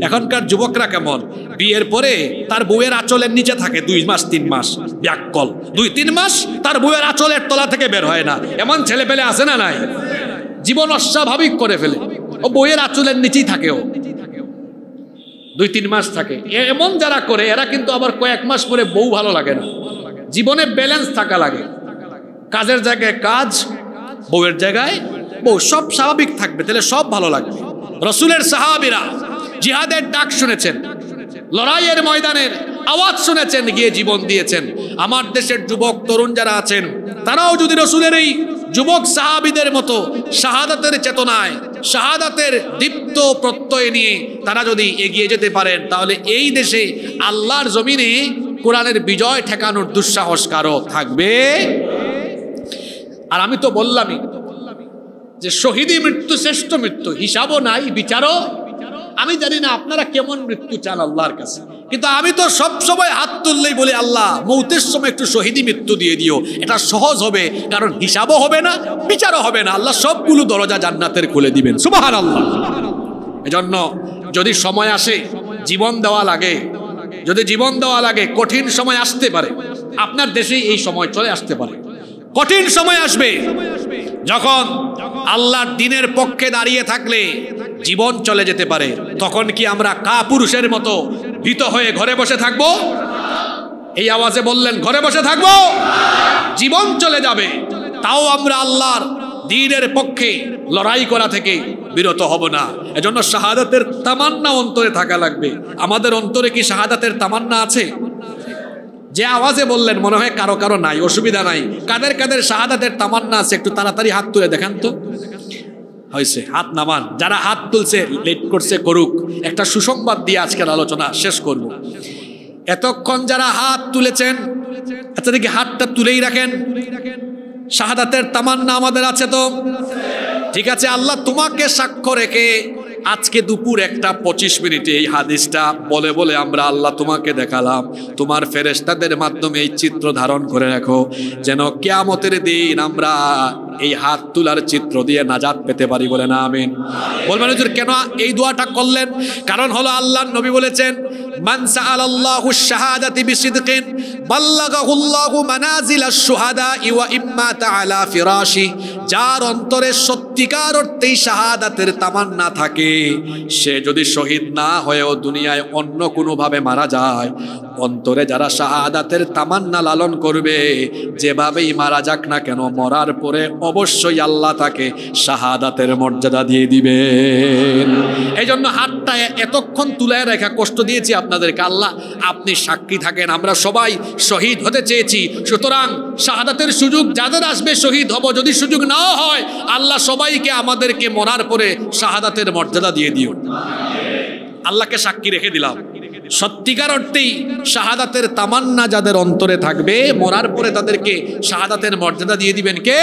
এখনকার যুবকরা কেমন? বিয়ের পরে তার বউয়ের আঁচলের নিচে থাকে 2 মাস 3 মাস, ব্যাককল 2-3 মাস তার বউয়ের আঁচলের তলা থেকে বের হয় না। এমন ছেলে পেলে আছে না নাই? জীবন অস্বাভাবিক করে ফেলে, ও বউয়ের আঁচলের নিচেই থাকে, ও 2-3 মাস থাকে। এমন যারা করে এরা কিন্তু আবার কয়েক মাস পরে বউ ভালো লাগে না। জীবনে ব্যালেন্স থাকা লাগে, কাজের জায়গায় কাজ, বউয়ের জায়গায় বউ, সব স্বাভাবিক থাকবে, তাহলে সব ভালো লাগবে। রাসূলের সাহাবীরা জিহাদের ডাক শুনেছেন, লড়াইয়ের ময়দানের আওয়াজ শুনেছেন, গিয়ে জীবন দিয়েছেন। আমার দেশের যুবক তরুণ যারা আছেন তারাও যদি রাসূলের এই যুবক সাহাবীদের মতো শাহাদাতের চেতনায়, শাহাদাতের দীপ্ত প্রত্যয় নিয়ে তারা যদি এগিয়ে যেতে পারেন, তাহলে এই দেশে আল্লাহর জমিনে কোরআনের বিজয় ঠেকানোর দুঃসাহস কারো থাকবে। আর আমি তো বললামই যে শহীদি মৃত্যু শ্রেষ্ঠ মৃত্যু, হিসাবও নাই, বিচারও। আমি জানি না আপনারা কেমন মৃত্যু চান আল্লাহর কাছে, কিন্তু আমি তো সব সময় হাত তুললেই বলি, আল্লাহ মৌতের সময় একটু শহীদি মৃত্যু দিয়ে দিও, এটা সহজ হবে, কারণ হিসাবও হবে না, বিচারও হবে না, আল্লাহ সবগুলো দরজা জান্নাতের খুলে দিবেন। সুবহানাল্লাহ। এজন্য যদি সময় আসে জীবন দেওয়া লাগে, যদি জীবন দেওয়া লাগে, কঠিন সময় আসতে পারে। আপনার দেশে এই সময় চলে আসতে পারে, কঠিন সময় আসবে যখন আল্লাহর দ্বীনের পক্ষে দাঁড়িয়ে থাকলে জীবন চলে যেতে পারে। তখন কি আমরা কাপুরুষের মতো ভীত হয়ে ঘরে বসে থাকবো? এই আওয়াজে বললেন, ঘরে বসে থাকবো? জীবন চলে যাবে, তাও আমরা আল্লাহর দ্বীনের পক্ষে লড়াই করা থেকে বিরত হব না। এজন্য শাহাদাতের তামান্না অন্তরে থাকা লাগবে। আমাদের অন্তরে কি শাহাদাতের তামান্না আছে? যে আওয়াজে বললেন মনে হয় কারো কারো নাই, অসুবিধা নাই। কাদের কাদের শাহাদাতের তামান্না আছে একটু তাড়াতাড়ি হাত তুলে দেখান তো। হয়েছে, হাত নামান। যারা হাত তুলছে লেট করছে করুক। একটা সুসংবাদ দিয়ে আজকের আলোচনা শেষ করব। এতক্ষণ যারা হাত তুলেছেন, আচ্ছা দেখি হাতটা তুলেই রাখেন। শাহাদাতের তামান্না আমাদের আছে তো? ঠিক আছে, আল্লাহ তোমাকে সাক্ষ্য রেখে আজকে দুপুর 1:25 এই হাদিসটা বলে বলে আমরা আল্লাহ তোমাকে দেখালাম। তোমার ফেরেশতাদের মাধ্যমে এই চিত্র ধারণ করে রাখো, যেন কিয়ামতের দিন আমরা এই হাত তোলার চিত্র দিয়ে নাজাত পেতে পারি। বলে না আমিন। বলবেন হুজুর কেন এই দোয়াটা করলেন? কারণ হলো আল্লাহর নবী বলেছেন, মান সাআলাল্লাহু শাহাদাতি বিসিদকিন বাল্লাগাহুল্লাহু মানাজিলাশ শুহাদা ওয়া ইম্মা তাআলা ফিরাশি। যার অন্তরে সত্যিকার অর্থেই শাহাদাতের তামান্না থাকে, সে যদি শহীদ না হয়েও দুনিয়ায় অন্য কোনোভাবে মারা যায়, অন্তরে যারা শাহাদাতের তামান্না লালন করবে, যেভাবেই মারা যাক না কেন, মরার পরে অবশ্যই আল্লাহ তাকে শাহাদাতের মর্যাদা দিয়ে দিবেন। এই জন্য হাতটা এতক্ষণ তুলে রেখা কষ্ট দিয়েছি আপনাদেরকে। আল্লাহ আপনি সাক্ষী থাকেন, আমরা সবাই শহীদ হতে চেয়েছি। সুতরাং শাহাদাতের সুযোগ যাদের আসবে শহীদ হব, যদি সুযোগ না হয় আল্লাহ সবাইকে আমাদেরকে মরার পরে শাহাদাতের মর্যাদা দিয়ে দিও। আল্লাহকে সাক্ষী রেখে দিলাম, সত্যিকার অর্থেই শাহাদাতের তামান্না যাদের অন্তরে থাকবে, মরার পরে তাদেরকে শাহাদাতের মর্যাদা দিয়ে দিবেন কে?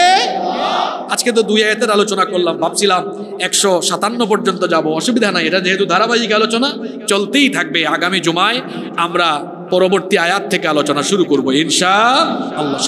আজকে তো 2 আয়াতের আলোচনা করলাম, ভাবছিলাম 157 পর্যন্ত যাব, অসুবিধা নাই। এটা যেহেতু ধারাবাহিক আলোচনা চলতেই থাকবে। আগামী জুমায় আমরা পরবর্তী আয়াত থেকে আলোচনা শুরু করব ইনশাআল্লাহ।